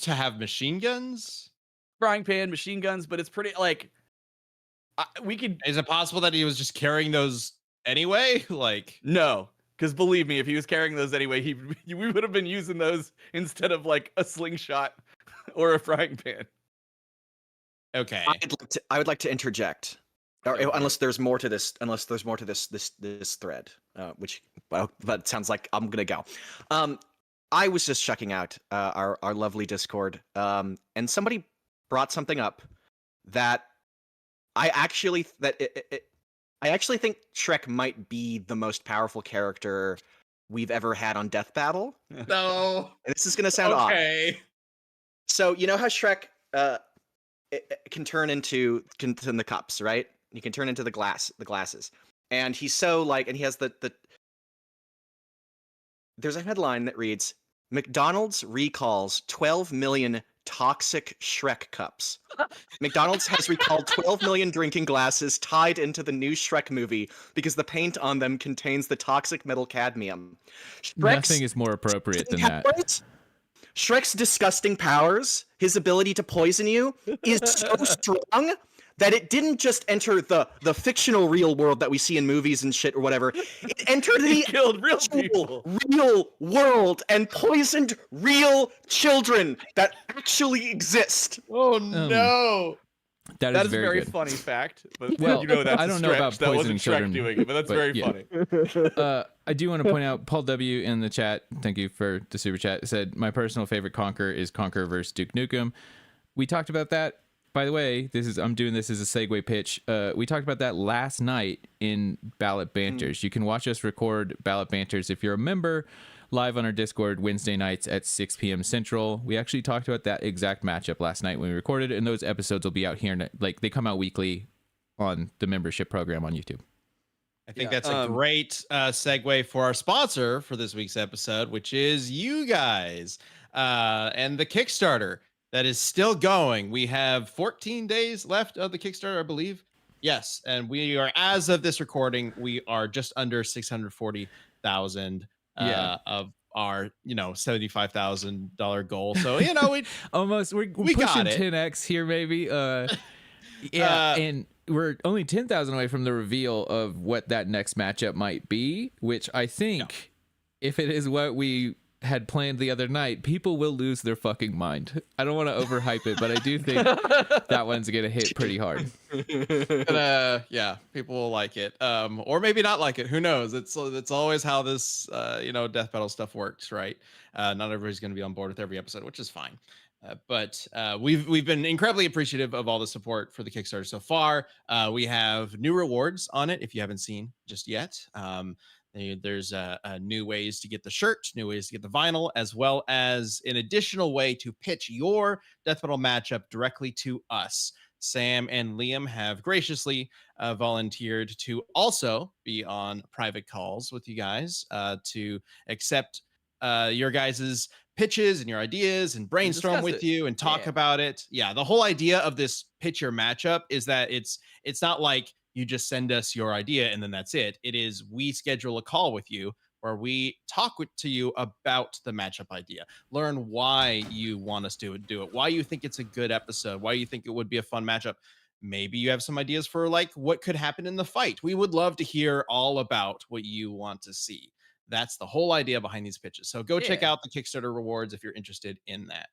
To have machine guns? Frying pan, machine guns, but it's pretty like we could. Is it possible that he was just carrying those anyway? Like, no, because believe me, if he was carrying those anyway, we would have been using those instead of like a slingshot or a frying pan. Okay, I would like to interject, unless there's more to this. Unless there's more to this thread, which well, but it sounds like I'm gonna go. I was just checking out our lovely Discord, and somebody brought something up that I actually think Shrek might be the most powerful character we've ever had on Death Battle. No, and this is gonna sound odd. So you know how Shrek can turn into the cups, right? He can turn into the glasses, and he's so like, and he has the. There's a headline that reads, McDonald's recalls 12 million toxic Shrek cups. McDonald's has recalled 12 million drinking glasses tied into the new Shrek movie because the paint on them contains the toxic metal cadmium. Nothing is more appropriate than that. Shrek's disgusting powers, his ability to poison you, is so strong that it didn't just enter the fictional real world that we see in movies and shit or whatever. It entered the killed real people, real world, and poisoned real children that actually exist. Oh no! That is a very good. funny fact. But well, you know that's I don't know about poisoning children. Doing it, but that's very funny. I do want to point out, Paul W. in the chat, thank you for the super chat, said, my personal favorite Conker is Conker versus Duke Nukem. We talked about that. By the way, I'm doing this as a segue pitch. We talked about that last night in Ballot Banters. You can watch us record Ballot Banters if you're a member live on our Discord Wednesday nights at 6 p.m. Central. We actually talked about that exact matchup last night when we recorded it, and those episodes will be out here. Like, they come out weekly on the membership program on YouTube. I think that's a great segue for our sponsor for this week's episode, which is you guys and the Kickstarter. That is still going. We have 14 days left of the Kickstarter, I believe. Yes, and we are, as of this recording, we are just under 640,000 of our, $75,000 goal. So we almost we're pushing 10x here, maybe. And we're only 10,000 away from the reveal of what that next matchup might be, which I think, if it is what we had planned the other night, people will lose their fucking mind. I don't want to overhype it, but I do think that one's gonna hit pretty hard. People will like it, or maybe not like it. Who knows? It's always how this death battle stuff works, right? Not everybody's gonna be on board with every episode, which is fine. But we've been incredibly appreciative of all the support for the Kickstarter so far. We have new rewards on it if you haven't seen just yet. There's new ways to get the shirt, new ways to get the vinyl, as well as an additional way to pitch your death battle matchup directly to us. Sam and Liam have graciously volunteered to also be on private calls with you guys to accept your guys' pitches and your ideas and brainstorm with you and talk about it. Yeah, the whole idea of this pitch your matchup is that it's not like you just send us your idea and then that's it. It is, we schedule a call with you where we talk to you about the matchup idea, learn why you want us to do it, why you think it's a good episode, why you think it would be a fun matchup. Maybe you have some ideas for like what could happen in the fight. We would love to hear all about what you want to see. That's the whole idea behind these pitches. So go check out the Kickstarter rewards if you're interested in that.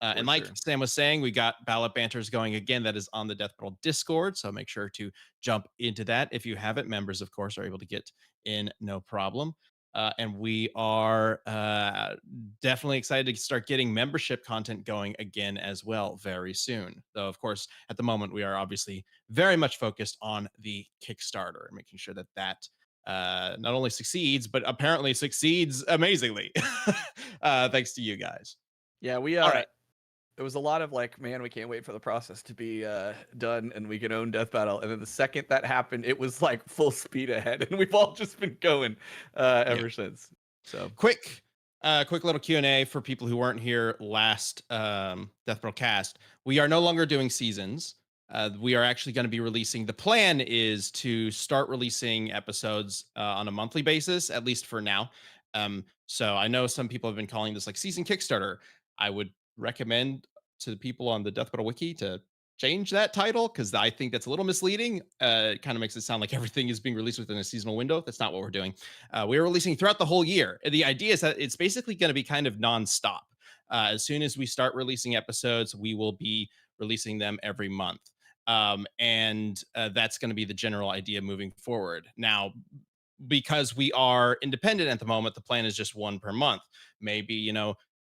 And like Sam was saying, we got ballot banters going again. That is on the Death Battle Discord. So make sure to jump into that. If you haven't, members, of course, are able to get in no problem. And we are definitely excited to start getting membership content going again as well very soon. Though, of course, at the moment, we are obviously very much focused on the Kickstarter and making sure that not only succeeds, but apparently succeeds amazingly. Thanks to you guys. Yeah, we all right. It was a lot of like, man, we can't wait for the process to be done and we can own Death Battle. And then the second that happened, it was like full speed ahead, and we've all just been going ever since. So quick little Q&A for people who weren't here last Death Battle cast. We are no longer doing seasons. We are actually going to be releasing. The plan is to start releasing episodes on a monthly basis, at least for now. So I know some people have been calling this like season Kickstarter. I would recommend to the people on the Death Battle Wiki to change that title, because I think that's a little misleading. It kind of makes it sound like everything is being released within a seasonal window. That's not what we're doing. We're releasing throughout the whole year. The idea is that it's basically going to be kind of nonstop. As soon as we start releasing episodes, we will be releasing them every month. And that's going to be the general idea moving forward. Now, because we are independent at the moment, the plan is just one per month. Maybe,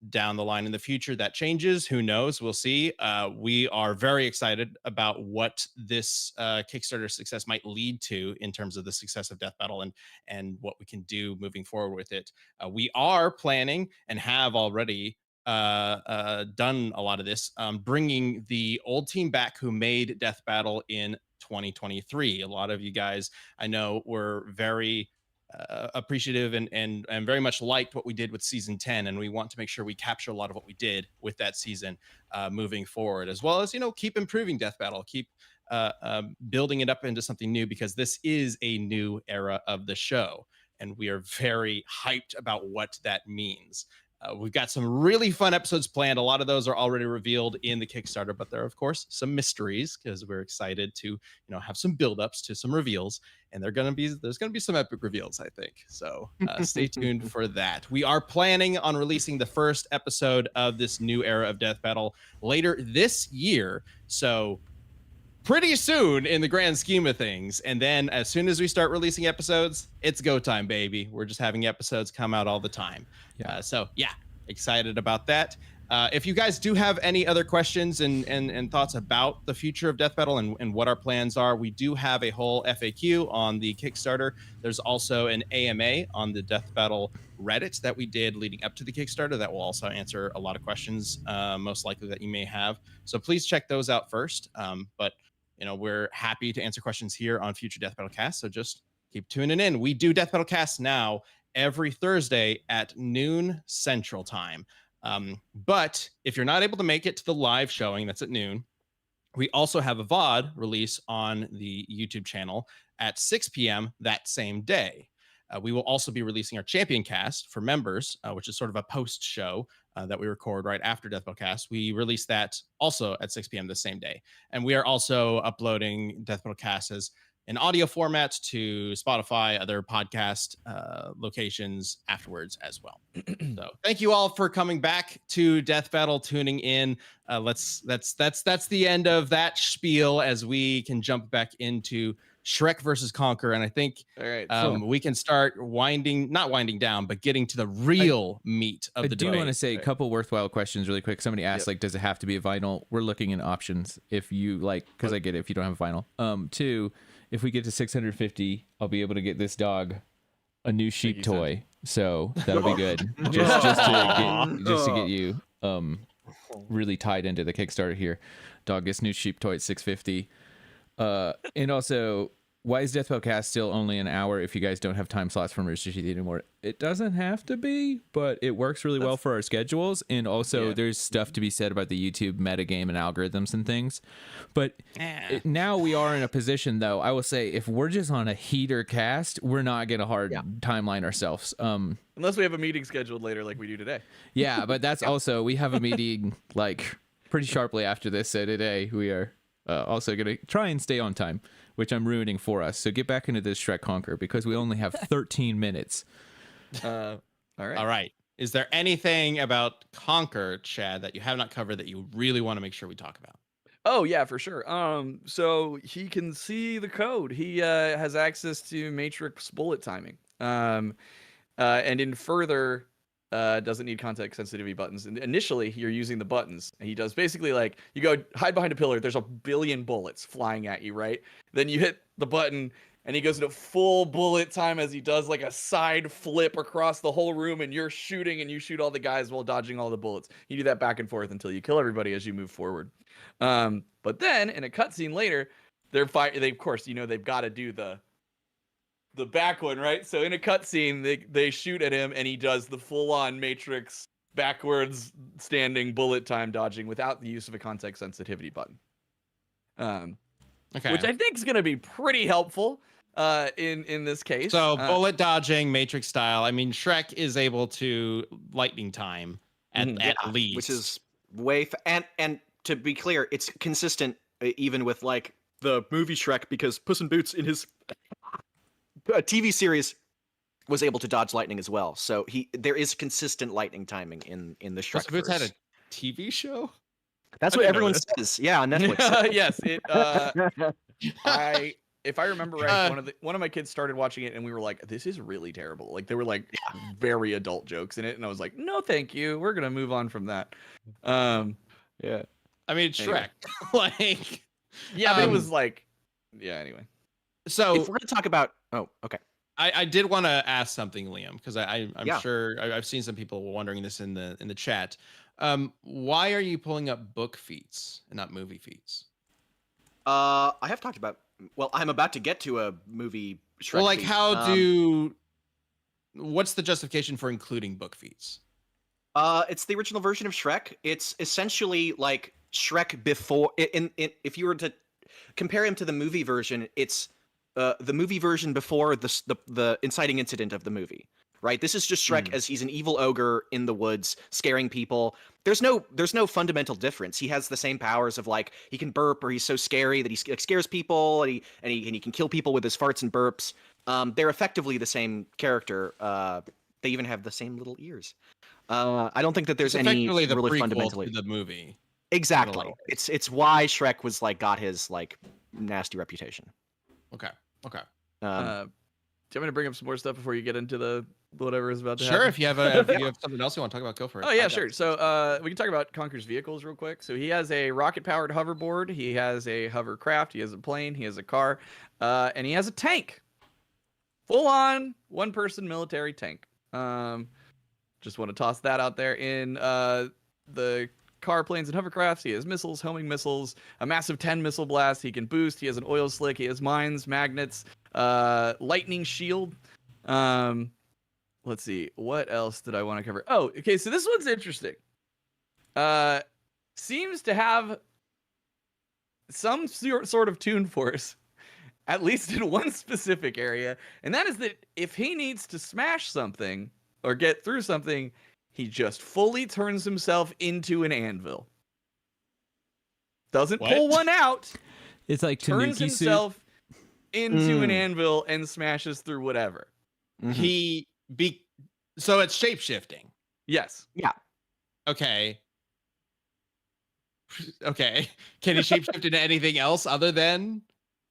down the line in the future that changes. Who knows? We'll see. We are very excited about what this Kickstarter success might lead to in terms of the success of Death Battle and what we can do moving forward with it. We are planning and have already done a lot of this, bringing the old team back who made Death Battle in 2023. A lot of you guys, I know, were very appreciative and very much liked what we did with season 10, and we want to make sure we capture a lot of what we did with that season moving forward, as well as keep improving Death Battle, keep building it up into something new, because this is a new era of the show and we are very hyped about what that means. We've got some really fun episodes planned. A lot of those are already revealed in the Kickstarter, but there are, of course, some mysteries, because we're excited to, have some buildups to some reveals, and there's going to be some epic reveals, I think. So stay tuned for that. We are planning on releasing the first episode of this new era of Death Battle later this year. So pretty soon in the grand scheme of things. And then as soon as we start releasing episodes, it's go time, baby. We're just having episodes come out all the time. So excited about that. If you guys do have any other questions and thoughts about the future of Death Battle and what our plans are, we do have a whole FAQ on the Kickstarter. There's also an AMA on the Death Battle Reddit that we did leading up to the Kickstarter that will also answer a lot of questions, most likely that you may have. So please check those out first. But we're happy to answer questions here on future Death Battle Cast. So just keep tuning in. We do Death Battle Cast now every Thursday at noon Central Time. But if you're not able to make it to the live showing, that's at noon, we also have a VOD release on the YouTube channel at 6 p.m. that same day. We will also be releasing our Champion Cast for members, which is sort of a post show that we record right after Death Battle Cast. We release that also at 6 p.m. the same day. And we are also uploading Death Battle Cast as an audio format to Spotify, other podcast locations afterwards as well. So thank you all for coming back to Death Battle, tuning in. That's the end of that spiel, as we can jump back into Shrek versus Conker, and I think we can start not winding down, but getting to the real meat of the debate. I do want to say a couple worthwhile questions really quick. Somebody asked, does it have to be a vinyl? We're looking in options if you because I get it if you don't have a vinyl. 2, if we get to 650, I'll be able to get this dog a new sheep toy, so that'll be good. just to get you really tied into the Kickstarter here. Dog gets new sheep toy at 650. And also, why is Death Battlecast still only an hour if you guys don't have time slots for Rooster Teeth anymore? It doesn't have to be, but it works really well for our schedules. And also, there's stuff to be said about the YouTube metagame and algorithms and things. But now we are in a position, though, I will say, if we're just on a heater cast, we're not going to hard timeline ourselves. Unless we have a meeting scheduled later like we do today. Yeah, but that's also, we have a meeting like pretty sharply after this. So today we are also going to try and stay on time, which I'm ruining for us. So get back into this Shrek Conker because we only have 13 minutes. All right. All right. Is there anything about Conker, Chad, that you have not covered that you really want to make sure we talk about? Oh yeah, for sure. So he can see the code. He has access to matrix bullet timing. And in further, doesn't need context sensitivity buttons. And initially, you're using the buttons. And he does basically like you go hide behind a pillar. There's a billion bullets flying at you, right? Then you hit the button, and he goes into full bullet time as he does like a side flip across the whole room, and you're shooting, and you shoot all the guys while dodging all the bullets. You do that back and forth until you kill everybody as you move forward. But then in a cutscene later, they're fighting. They of course, they've got to do the back one, right? So in a cutscene, they shoot at him, and he does the full-on Matrix backwards standing bullet time dodging without the use of a context sensitivity button. Okay. Which I think is going to be pretty helpful in this case. So bullet dodging, Matrix style. I mean, Shrek is able to lightning time at least, which is way and to be clear, it's consistent even with like the movie Shrek because Puss in Boots in his TV series was able to dodge lightning as well. So there is consistent lightning timing in the Shrek. Puss in Boots had a TV show. That's what everyone says. Yeah, on Netflix. Yes, if I remember right, one of my kids started watching it, and we were like, "This is really terrible." Like there were like very adult jokes in it, and I was like, "No, thank you. We're gonna move on from that." Yeah. I mean, Shrek. Like, yeah, but it was like, yeah. Anyway, so if we're gonna talk about, okay. I did want to ask something, Liam, because I'm sure I've seen some people wondering this in the chat. Why are you pulling up book feats and not movie feats? I have talked about. Well, I'm about to get to a movie. Shrek well, like feat. What's the justification for including book feats? It's the original version of Shrek. It's essentially like Shrek before. If you were to compare him to the movie version, it's the movie version before the inciting incident of the movie. Right, this is just Shrek as he's an evil ogre in the woods, scaring people. There's no fundamental difference. He has the same powers of like he can burp, or he's so scary that he scares people, and he can kill people with his farts and burps. They're effectively the same character. They even have the same little ears. I don't think that there's any really fundamentally to the movie. Exactly. It's why Shrek was like got his like nasty reputation. Okay. do you want me to bring up some more stuff before you get into the whatever is about to happen? Sure, if you have something else you want to talk about, go for it. Oh yeah, sure. So we can talk about Conker's vehicles real quick. So he has a rocket-powered hoverboard, he has a hovercraft, he has a plane, he has a car, and he has a tank. Full-on one-person military tank. Just want to toss that out there. In the car, planes, and hovercrafts, he has missiles, homing missiles, a massive 10 missile blast. He can boost. He has an oil slick. He has mines, magnets, lightning shield. Let's see. What else did I want to cover? Oh, okay. So this one's interesting. Seems to have some sort of toon force, at least in one specific area. And that is that if he needs to smash something or get through something, he just fully turns himself into an anvil. Doesn't pull one out. It's like turns Tanuki himself suit. into an anvil and smashes through whatever. Mm-hmm. So it's shapeshifting. Yes. Yeah. Okay. Can he shapeshift into anything else other than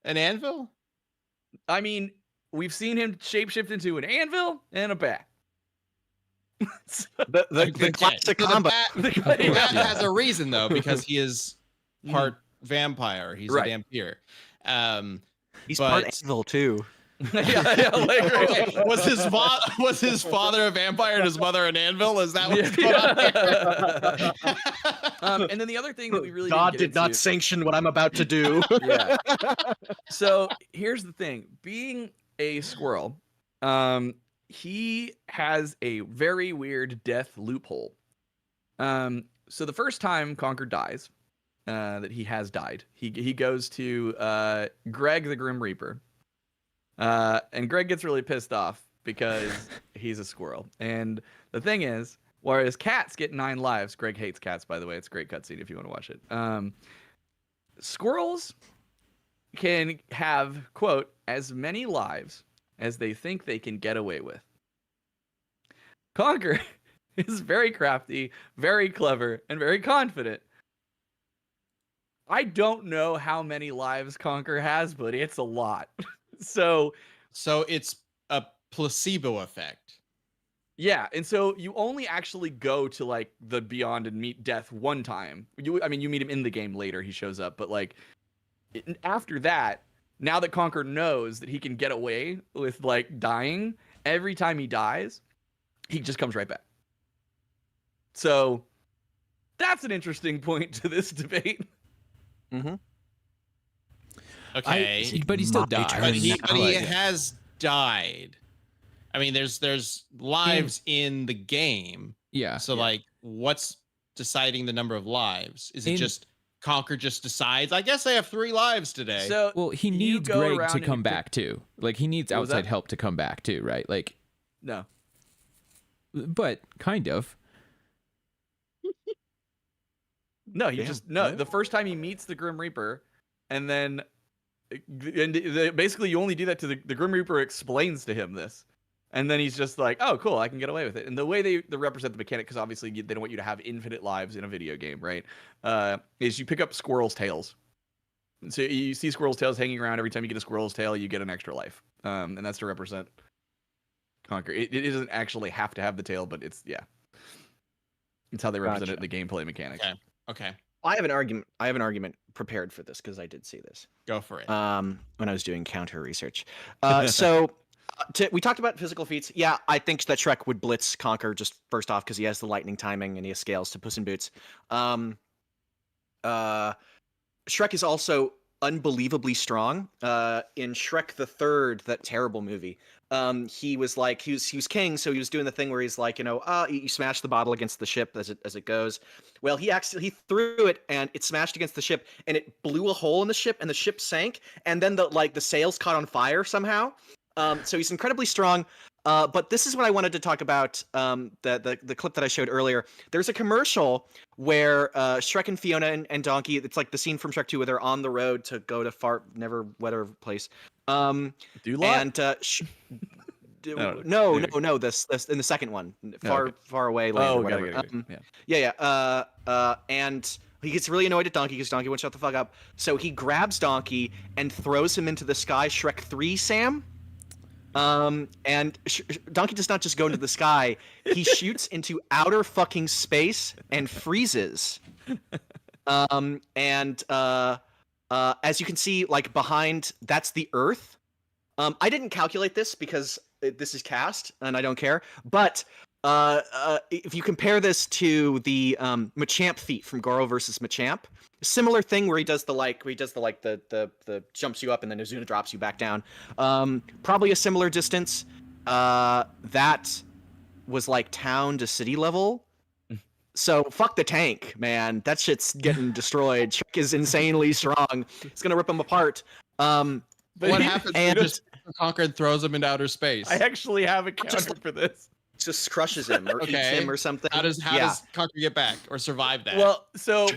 an anvil? I mean, we've seen him shapeshift into an anvil and a bat. the classic combo. The bat has a reason though, because he is part vampire. He's a vampire. He's part anvil too. yeah, like, Okay, was his father a vampire and his mother an anvil? Is that what's going on here? and then the other thing that we really God didn't did get not into, sanction what I'm about to do. yeah. So here's the thing: being a squirrel, he has a very weird death loophole. So the first time Conker dies, that he has died, he goes to Greg the Grim Reaper, and Greg gets really pissed off because he's a squirrel. And the thing is, whereas cats get 9 lives, Greg hates cats, by the way. It's a great cutscene if you want to watch it. Squirrels can have, quote, as many lives as they think they can get away with. Conker is very crafty, very clever, and very confident. I don't know how many lives Conker has, but it's a lot. So it's a placebo effect. yeah, and so you only actually go to like the Beyond and meet Death one time. You meet him in the game later. He shows up, but like after that, now that Conker knows that he can get away with like dying, every time he dies, he just comes right back. So that's an interesting point to this debate. Mm-hmm. Okay, but he still died. but he has died. I mean, there's lives in the game. Yeah. So like, what's deciding the number of lives? Is it just Conker just decides? I guess I have 3 lives today. So well, he you needs go Greg around to and come you back too. Like he needs What was outside that? help to come back too, right? Like, No. but kind of. No, he Damn. just no. The first time he meets the Grim Reaper, and then basically you only do that to the Grim Reaper explains to him this, and then he's just like, "Oh, cool, I can get away with it." And the way they represent the mechanic, because obviously they don't want you to have infinite lives in a video game, right? Is you pick up squirrels' tails. So you see squirrels' tails hanging around. Every time you get a squirrel's tail, you get an extra life, and that's to represent Conker. It doesn't actually have to have the tail, but it's how they represent it in the gameplay mechanics. Okay, I have an argument prepared for this because I did see this. go for it. When I was doing counter research. We talked about physical feats. Yeah, I think that Shrek would blitz Conker just first off because he has the lightning timing and he has scales to Puss in Boots. Shrek is also unbelievably strong. In Shrek the Third, that terrible movie, he was king, so he was doing the thing where he's like, you smash the bottle against the ship as it goes. Well, he threw it and it smashed against the ship and it blew a hole in the ship and the ship sank and then the sails caught on fire somehow. So he's incredibly strong. But this is what I wanted to talk about. The clip that I showed earlier. There's a commercial where Shrek and Fiona and Donkey. It's like the scene from Shrek 2 where they're on the road to go to never whatever place. Do you and no. This in the second one, far away. Land or whatever. And he gets really annoyed at Donkey because Donkey won't shut the fuck up. So he grabs Donkey and throws him into the sky. Shrek 3, Sam. And Donkey does not just go into the sky; he shoots into outer fucking space and freezes. As you can see, like behind, that's the Earth. I didn't calculate this because this is cast and I don't care. But if you compare this to the Machamp feat from Goro versus Machamp, similar thing where he does the jumps you up and then Azuna drops you back down. Probably a similar distance. That was like town to city level. So fuck the tank, man. That shit's getting destroyed. Shrek is insanely strong. It's gonna rip him apart. What happens? He just Conker and throws him into outer space. I actually have a counter for this. Just crushes him or eats him or something. How does Conker get back or survive that? Well, so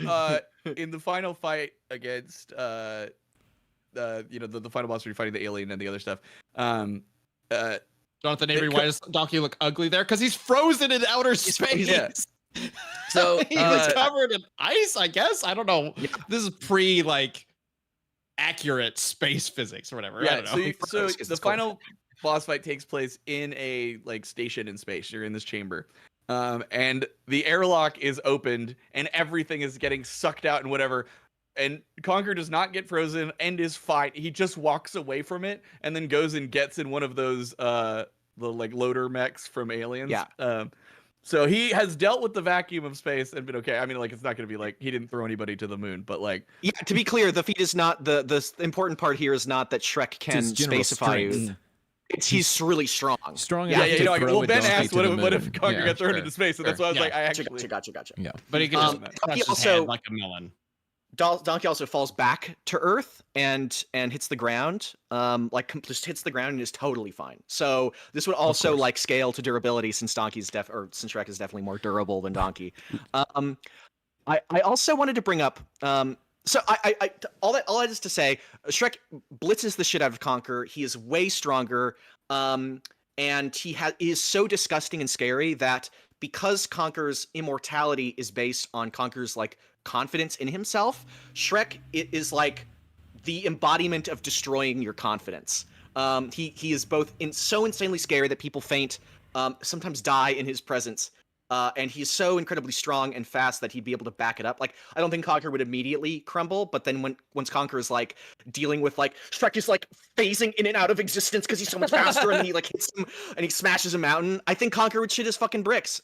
in the final fight against the final boss where you're fighting the alien and the other stuff, Jonathan Avery, why does Donkey look ugly there? Because he's frozen in outer space. Yeah. So he was covered in ice, I guess. I don't know. Yeah. This is accurate space physics or whatever. Yeah, I don't know. So the final boss fight takes place in a station in space. You're in this chamber. And the airlock is opened and everything is getting sucked out and whatever. And Conker does not get frozen and is fine. He just walks away from it and then goes and gets in one of those the like loader mechs from Aliens. Yeah. So he has dealt with the vacuum of space and been okay. I mean, like, it's not going to be like he didn't throw anybody to the moon, but like, Yeah, to be clear, the feat is not the important part here is not that Shrek can his general spacify. strength. He's really strong. Strong yeah, enough you to know, like, throw well, a Ben donkey asked, to what the if moon. Conker Yeah, got thrown sure, into space? And that's why I was sure. like, I actually. Gotcha. Yeah. But he can Um, just Donkey crush his also- head like a melon. Donkey also falls back to Earth and hits the ground, just hits the ground and is totally fine. So this would also course. like scale to durability since since Shrek is definitely more durable than Donkey. I also wanted to bring up so all that is to say, Shrek blitzes the shit out of Conker. He is way stronger, and he is so disgusting and scary that because Conker's immortality is based on Conker's like confidence in himself, Shrek is like the embodiment of destroying your confidence. He is both so insanely scary that people faint, sometimes die in his presence. And he's so incredibly strong and fast that he'd be able to back it up. Like, I don't think Conker would immediately crumble, but then once Conker is like dealing with like Shrek is like phasing in and out of existence because he's so much faster, and then he like hits him and he smashes a mountain, I think Conker would shit his fucking bricks.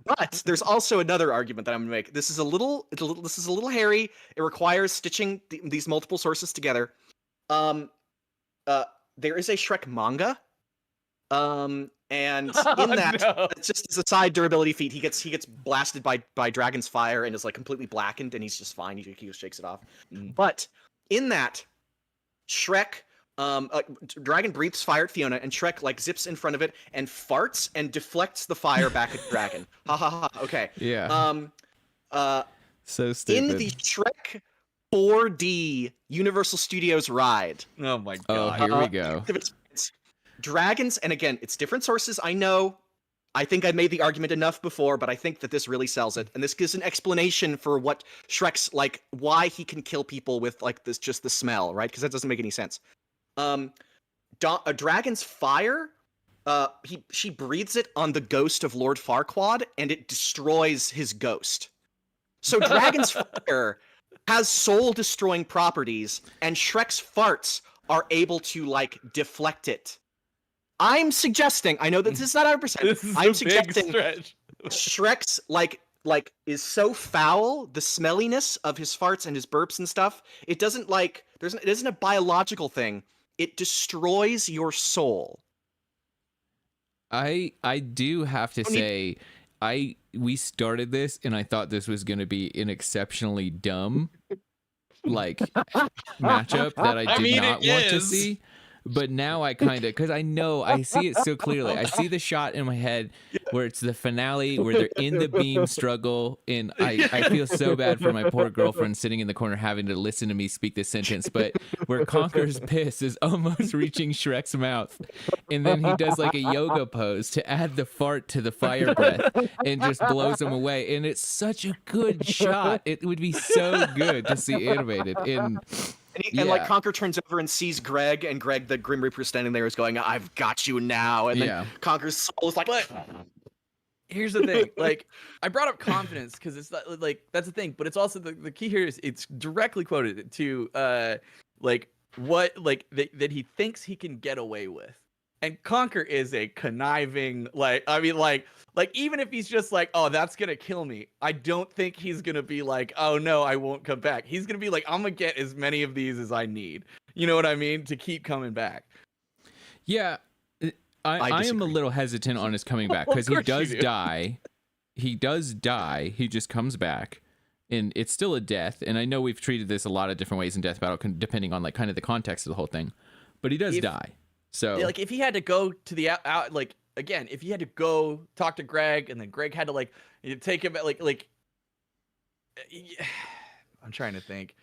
But there's also another argument that I'm gonna make. This is a little hairy. It requires stitching these multiple sources together. There is a Shrek manga. And in that, it's just as a side durability feat, he gets blasted by Dragon's fire and is like completely blackened, and he's just fine. He just shakes it off. But in that, Shrek, Dragon breathes fire at Fiona, and Shrek like zips in front of it and farts and deflects the fire back at Dragon. Ha ha ha. Okay. Yeah. So stupid. In the Shrek 4D Universal Studios ride. Oh my Oh, god. here we go. It's dragons, and again, it's different sources. I know. I think I made the argument enough before, but I think that this really sells it, and this gives an explanation for what Shrek's like, why he can kill people with like this, just the smell, right? Because that doesn't make any sense. A dragon's fire, she breathes it on the ghost of Lord Farquaad, and it destroys his ghost. So dragon's fire has soul-destroying properties, and Shrek's farts are able to like deflect it. I'm suggesting, I know that this is not 100%. This is I'm a big suggesting stretch. Shrek's like is so foul, the smelliness of his farts and his burps and stuff. It doesn't like it isn't a biological thing. It destroys your soul. I do have to say, we started this and I thought this was going to be an exceptionally dumb like matchup that I did not want to see. But now I kind of, because I know, I see it so clearly. I see the shot in my head where it's the finale, where they're in the beam struggle, and I feel so bad for my poor girlfriend sitting in the corner having to listen to me speak this sentence, but where Conker's piss is almost reaching Shrek's mouth, and then he does like a yoga pose to add the fart to the fire breath and just blows him away. And it's such a good shot. It would be so good to see animated. And like Conker turns over and sees Greg, and Greg, the Grim Reaper, standing there is going, "I've got you now." And then Conker's soul is like, here's the thing, like, I brought up confidence because it's like that's the thing, but it's also the key here is it's directly quoted to like what like that he thinks he can get away with. And Conker is a conniving, like, I mean, like even if he's just like, oh, that's gonna kill me, I don't think he's gonna be like, oh no, I won't come back. He's gonna be like, I'm gonna get as many of these as I need. You know what I mean? To keep coming back. Yeah, I am a little hesitant on his coming back because he does die. He does die. He just comes back, and it's still a death. And I know we've treated this a lot of different ways in Death Battle, depending on like kind of the context of the whole thing. But he does die. So like if he had to go to the out like again, if he had to go talk to Greg and then Greg had to like take him like I'm trying to think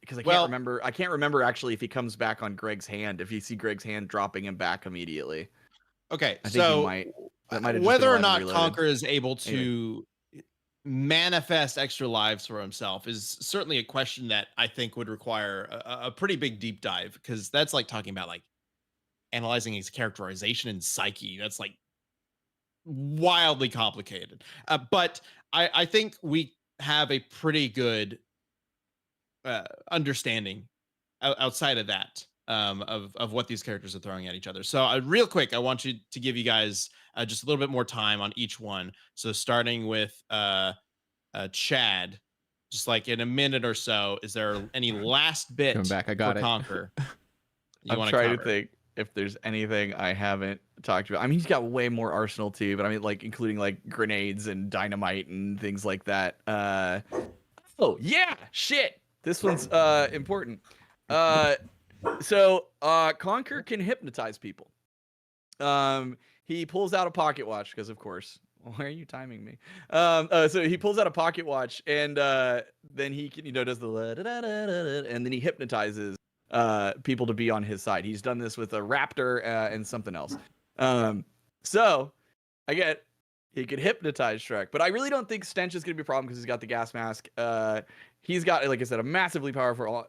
because I can't remember actually if he comes back on Greg's hand, if you see Greg's hand dropping him back immediately. Okay, I think so he might whether or not Conker is able to manifest extra lives for himself is certainly a question that I think would require a pretty big deep dive, because that's like talking about like analyzing his characterization and psyche. That's like wildly complicated. But I think we have a pretty good understanding outside of that, of what these characters are throwing at each other. So real quick, I want you to give you guys just a little bit more time on each one. So starting with Chad, just like in a minute or so, is there any last bit Coming back, I got for it. Conker you I'm want trying cover? to think if there's anything I haven't talked about. I mean, he's got way more arsenal too, but I mean, like including like grenades and dynamite and things like that. Oh yeah, shit. This one's important. So Conker can hypnotize people. He pulls out a pocket watch because, of course. Why are you timing me? So he pulls out a pocket watch and then he can, does the and then he hypnotizes people to be on his side. He's done this with a raptor and something else. So I get he could hypnotize Shrek, but I really don't think Stench is gonna be a problem because he's got the gas mask. He's got, like I said, a massively powerful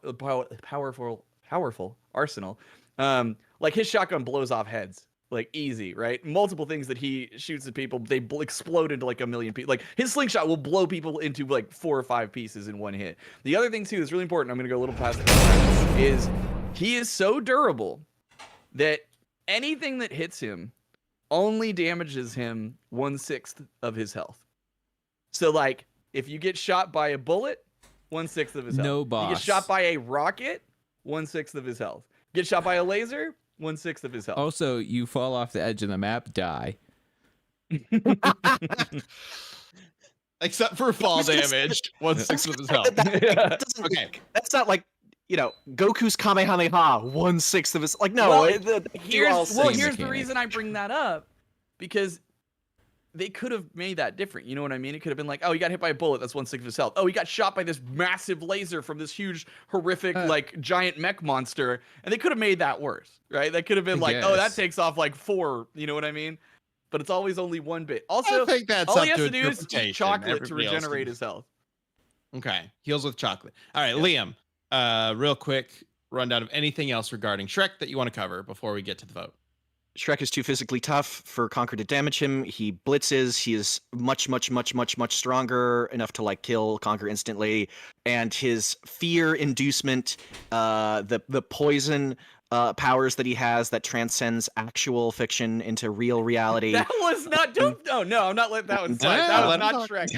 arsenal. Like his shotgun blows off heads. Like easy, right? Multiple things that he shoots at people, they explode into like a million people. Like his slingshot will blow people into like 4 or 5 pieces in one hit. The other thing too that's really important, I'm gonna go a little past it, is he is so durable that anything that hits him only damages him 1/6 of his health. So like if you get shot by a bullet, 1/6 of his health. No boss. You get shot by a rocket, 1/6 of his health. Get shot by a laser, 1/6 of his health. Also, you fall off the edge of the map, die. Except for fall damage, 1/6 of his health. Okay, that's not like Goku's Kamehameha, 1/6 of his. Like no, Well, here's the mechanic. reason I bring that up, because they could have made that different. You know what I mean? It could have been like, oh, he got hit by a bullet. That's 1/6 of his health. Oh, he got shot by this massive laser from this huge, horrific, like giant mech monster. And they could have made that worse, right? They could have been like, oh, that takes off like 4. You know what I mean? But it's always only one bit. Also, I think that's all up he has to to do is eat interpretation. chocolate to Everybody else regenerate can- his health. Okay, heals with chocolate. All right, Liam, real quick rundown of anything else regarding Shrek that you want to cover before we get to the vote. Shrek is too physically tough for Conker to damage him. He blitzes. He is much stronger enough to like kill Conker instantly. And his fear inducement, the poison powers that he has that transcends actual fiction into real reality. That was not. No, I'm not letting that one slide. That was not Shrek.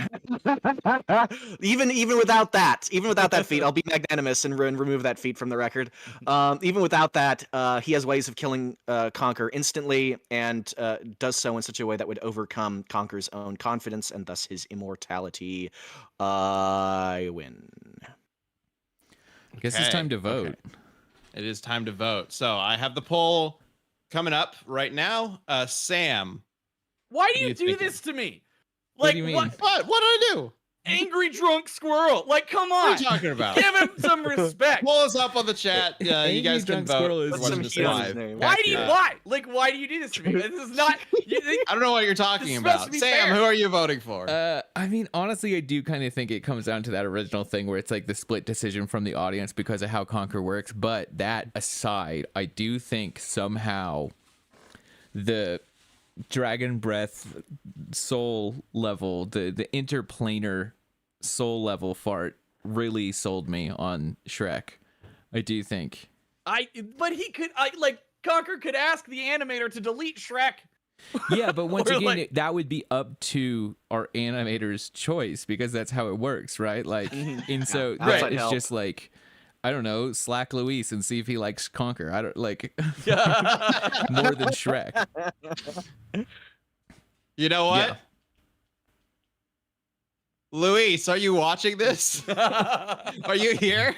even without that feat, I'll be magnanimous and remove that feat from the record. Even without that, he has ways of killing Conker instantly, and does so in such a way that would overcome Conker's own confidence and thus his immortality. I win. Guess it's time to vote. Okay. It is time to vote. So I have the poll coming up right now. Sam, Why do What are you you do thinking? this to me? What Like do you mean? what did I do? Angry drunk squirrel. Like, come What on. are you talking about? Give him some respect. Pull us up on the chat. You Angry guys can Drunk vote. Squirrel is We're Put watching some this heat on his live. name. Why do you Yeah. why do you do this to me? This is not. I don't know what you're talking This is supposed about. to be Sam, fair. who are you voting for? I mean, honestly, I do kind of think it comes down to that original thing where it's like the split decision from the audience because of how Conker works. But that aside, I do think somehow the Dragon Breath soul level, the interplanar soul level fart really sold me on Shrek. I do think. But he could. Conker could ask the animator to delete Shrek. Yeah, but once Or, again, like- that would be up to our animator's choice because that's how it works, right? Like, and so Outside that is help. just like, I don't know, slack Luis and see if he likes Conker. I don't like more than Shrek. You know what? Yeah. Luis, are you watching this? Are you here?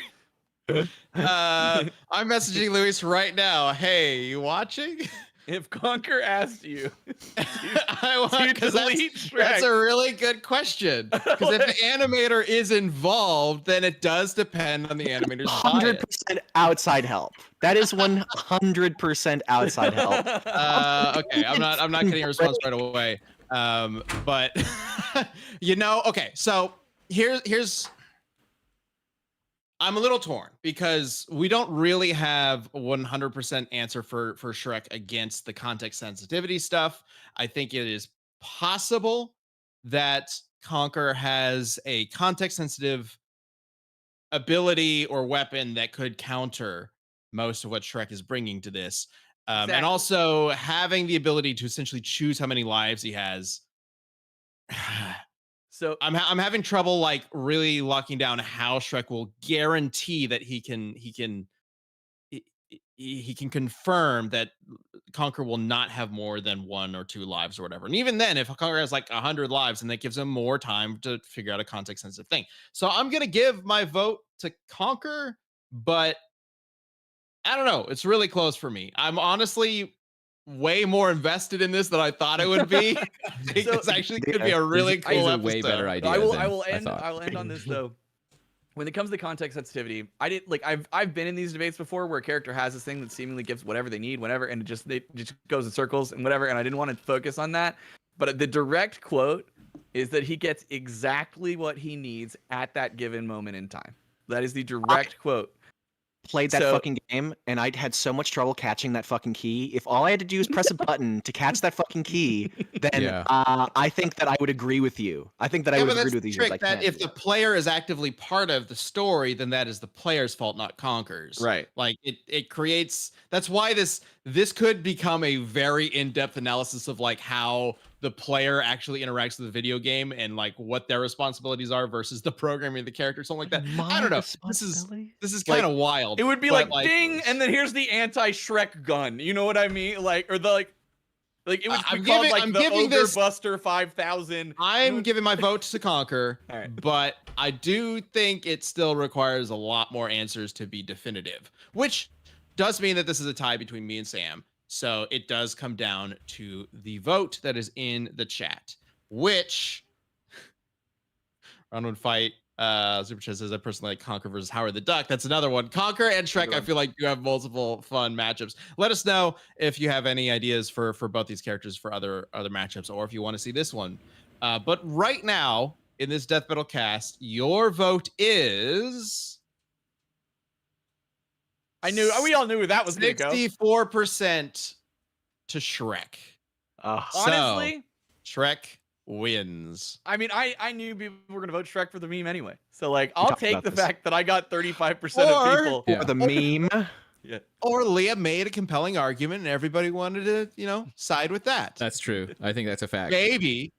I'm messaging Luis right now. Hey, you watching? If Conker asked you, I want to because delete that's Shrek. a really good question. Because if the animator is involved, then it does depend on the animator's bias. 100% outside help. That is 100% outside help. Okay, I'm not getting a response right away. But okay, so here's I'm a little torn because we don't really have a 100% answer for Shrek against the context sensitivity stuff. I think it is possible that Conker has a context sensitive ability or weapon that could counter most of what Shrek is bringing to this. And also having the ability to essentially choose how many lives he has. So I'm having trouble like really locking down how Shrek will guarantee that he can confirm that Conker will not have more than 1 or 2 lives or whatever. And even then, if Conker has like 100 lives, and that gives him more time to figure out a context sensitive thing. So I'm gonna give my vote to Conker, but I don't know. It's really close for me. I'm honestly way more invested in this than I thought it would be. I think this actually could be a really cool episode. Way better idea. I will end on this though. When it comes to context sensitivity, I've been in these debates before where a character has this thing that seemingly gives whatever they need, whenever, and it just goes in circles and whatever. And I didn't want to focus on that, but the direct quote is that he gets exactly what he needs at that given moment in time. That is the direct quote. Played that fucking game, and I had so much trouble catching that fucking key. If all I had to do is press a button to catch that fucking key, then I think that I would agree with you. I think that I would agree with you. Trick that if the player is actively part of the story, then that is the player's fault, not Conker's. Right. Like it creates. That's why this could become a very in-depth analysis of like how the player actually interacts with the video game and like what their responsibilities are versus the programming of the character, something like that. I don't know. This is kind of wild. It would be like ding, and then here's the anti-Shrek gun. You know what I mean? Like, or the like it would be called like the Ogre Buster 5000. I'm giving my vote to Conker, right. But I do think it still requires a lot more answers to be definitive, which does mean that this is a tie between me and Sam. So it does come down to the vote that is in the chat, which round one fight. Super Chat says I personally like Conker versus Howard the Duck. That's another one. Conker and Shrek, I feel like you have multiple fun matchups. Let us know if you have any ideas for both these characters for other matchups, or if you want to see this one. But right now in this Death Battle cast, your vote is. We all knew that was 64% to Shrek. Honestly, so, Shrek wins. I mean, I knew people were gonna vote Shrek for the meme anyway. So like, I'll take the fact that I got 35% of people for the meme. Yeah. Or Liam made a compelling argument, and everybody wanted to, side with that. That's true. I think that's a fact. Maybe.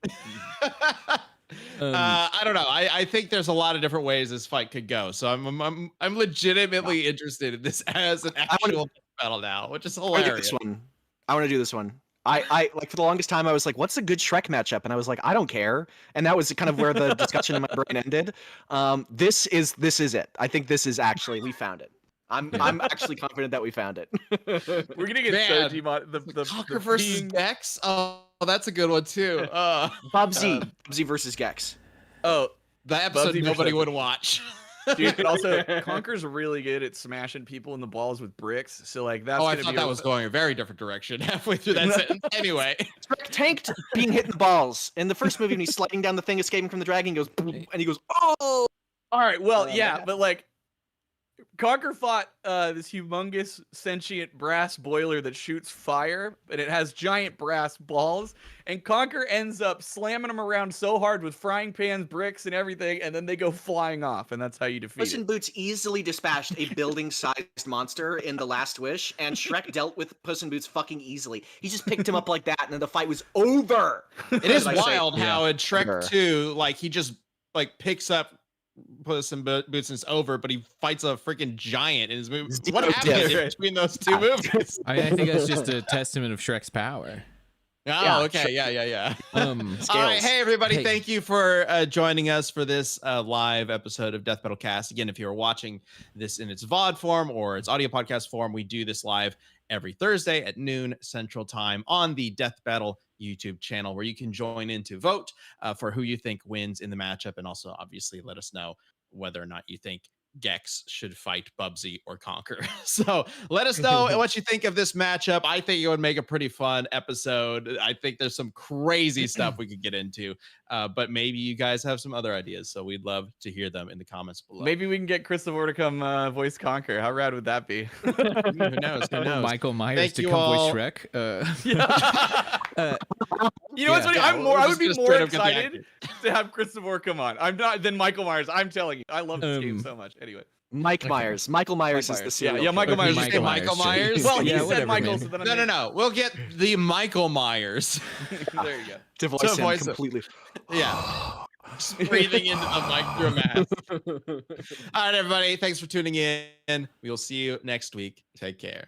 I don't know. I think there's a lot of different ways this fight could go. So I'm legitimately interested in this as an actual battle now, which is hilarious. I want to do this one. I like for the longest time I was like, what's a good Shrek matchup? And I was like, I don't care. And that was kind of where the discussion in my brain ended. This is it. I think this is actually we found it. I'm actually confident that we found it. We're gonna get Sergi the Conker versus Gex. Oh, that's a good one too. Bubsy versus Gex. Oh, the episode nobody would watch. Dude, but also Conker's really good at smashing people in the balls with bricks. So like that's. Oh, I thought that was going a very different direction halfway through that sentence. Anyway, Shrek tanked being hit in the balls in the first movie when he's sliding down the thing, escaping from the dragon. He goes boom, and he goes, oh. All right, well, yeah, but like. Conker fought this humongous sentient brass boiler that shoots fire, and it has giant brass balls. And Conker ends up slamming them around so hard with frying pans, bricks, and everything, and then they go flying off, and that's how you defeat Puss in Boots easily dispatched a building-sized monster in The Last Wish, and Shrek dealt with Puss in Boots fucking easily. He just picked him up like that, and then the fight was over. It is wild how in Shrek 2, like he just like picks up Puss in Boots and it's over, but he fights a freaking giant in his movie. What happened between those two movies? I think that's just a testament of Shrek's power. Oh, okay. Yeah. All right. Hey, everybody. Thank you for joining us for this live episode of Death Battle Cast. Again, if you're watching this in its VOD form or its audio podcast form, we do this live every Thursday at noon Central Time on the Death Battle YouTube channel, where you can join in to vote for who you think wins in the matchup, and also obviously let us know whether or not you think Gex should fight Bubsy or Conker. So let us know what you think of this matchup. I think it would make a pretty fun episode. I think there's some crazy stuff we could get into, but maybe you guys have some other ideas, so we'd love to hear them in the comments below. Maybe we can get Christopher to come voice Conker. How rad would that be? Who knows? Michael Myers to come voice Shrek. You know what's funny? I would be more excited to have Christopher come on. I'm not than Michael Myers. I'm telling you, I love this game so much. Anyway. Mike Myers. Michael Myers is the serial Yeah, Michael killer. Myers. Did you say Michael Myers? Well, he Yeah, said whatever, Michael, man. so then No. We'll get the Michael Myers. There you go. To voice To him voice it. completely. Yeah. Just breathing into the mic through a mask. All right, everybody. Thanks for tuning in. We'll see you next week. Take care.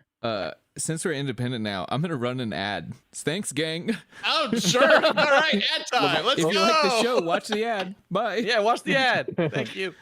Since we're independent now, I'm gonna run an ad. Thanks, gang. Oh, sure. All right. Ad time. Let's If go. you like the show, watch the ad. Bye. Yeah, watch the ad. Thank you.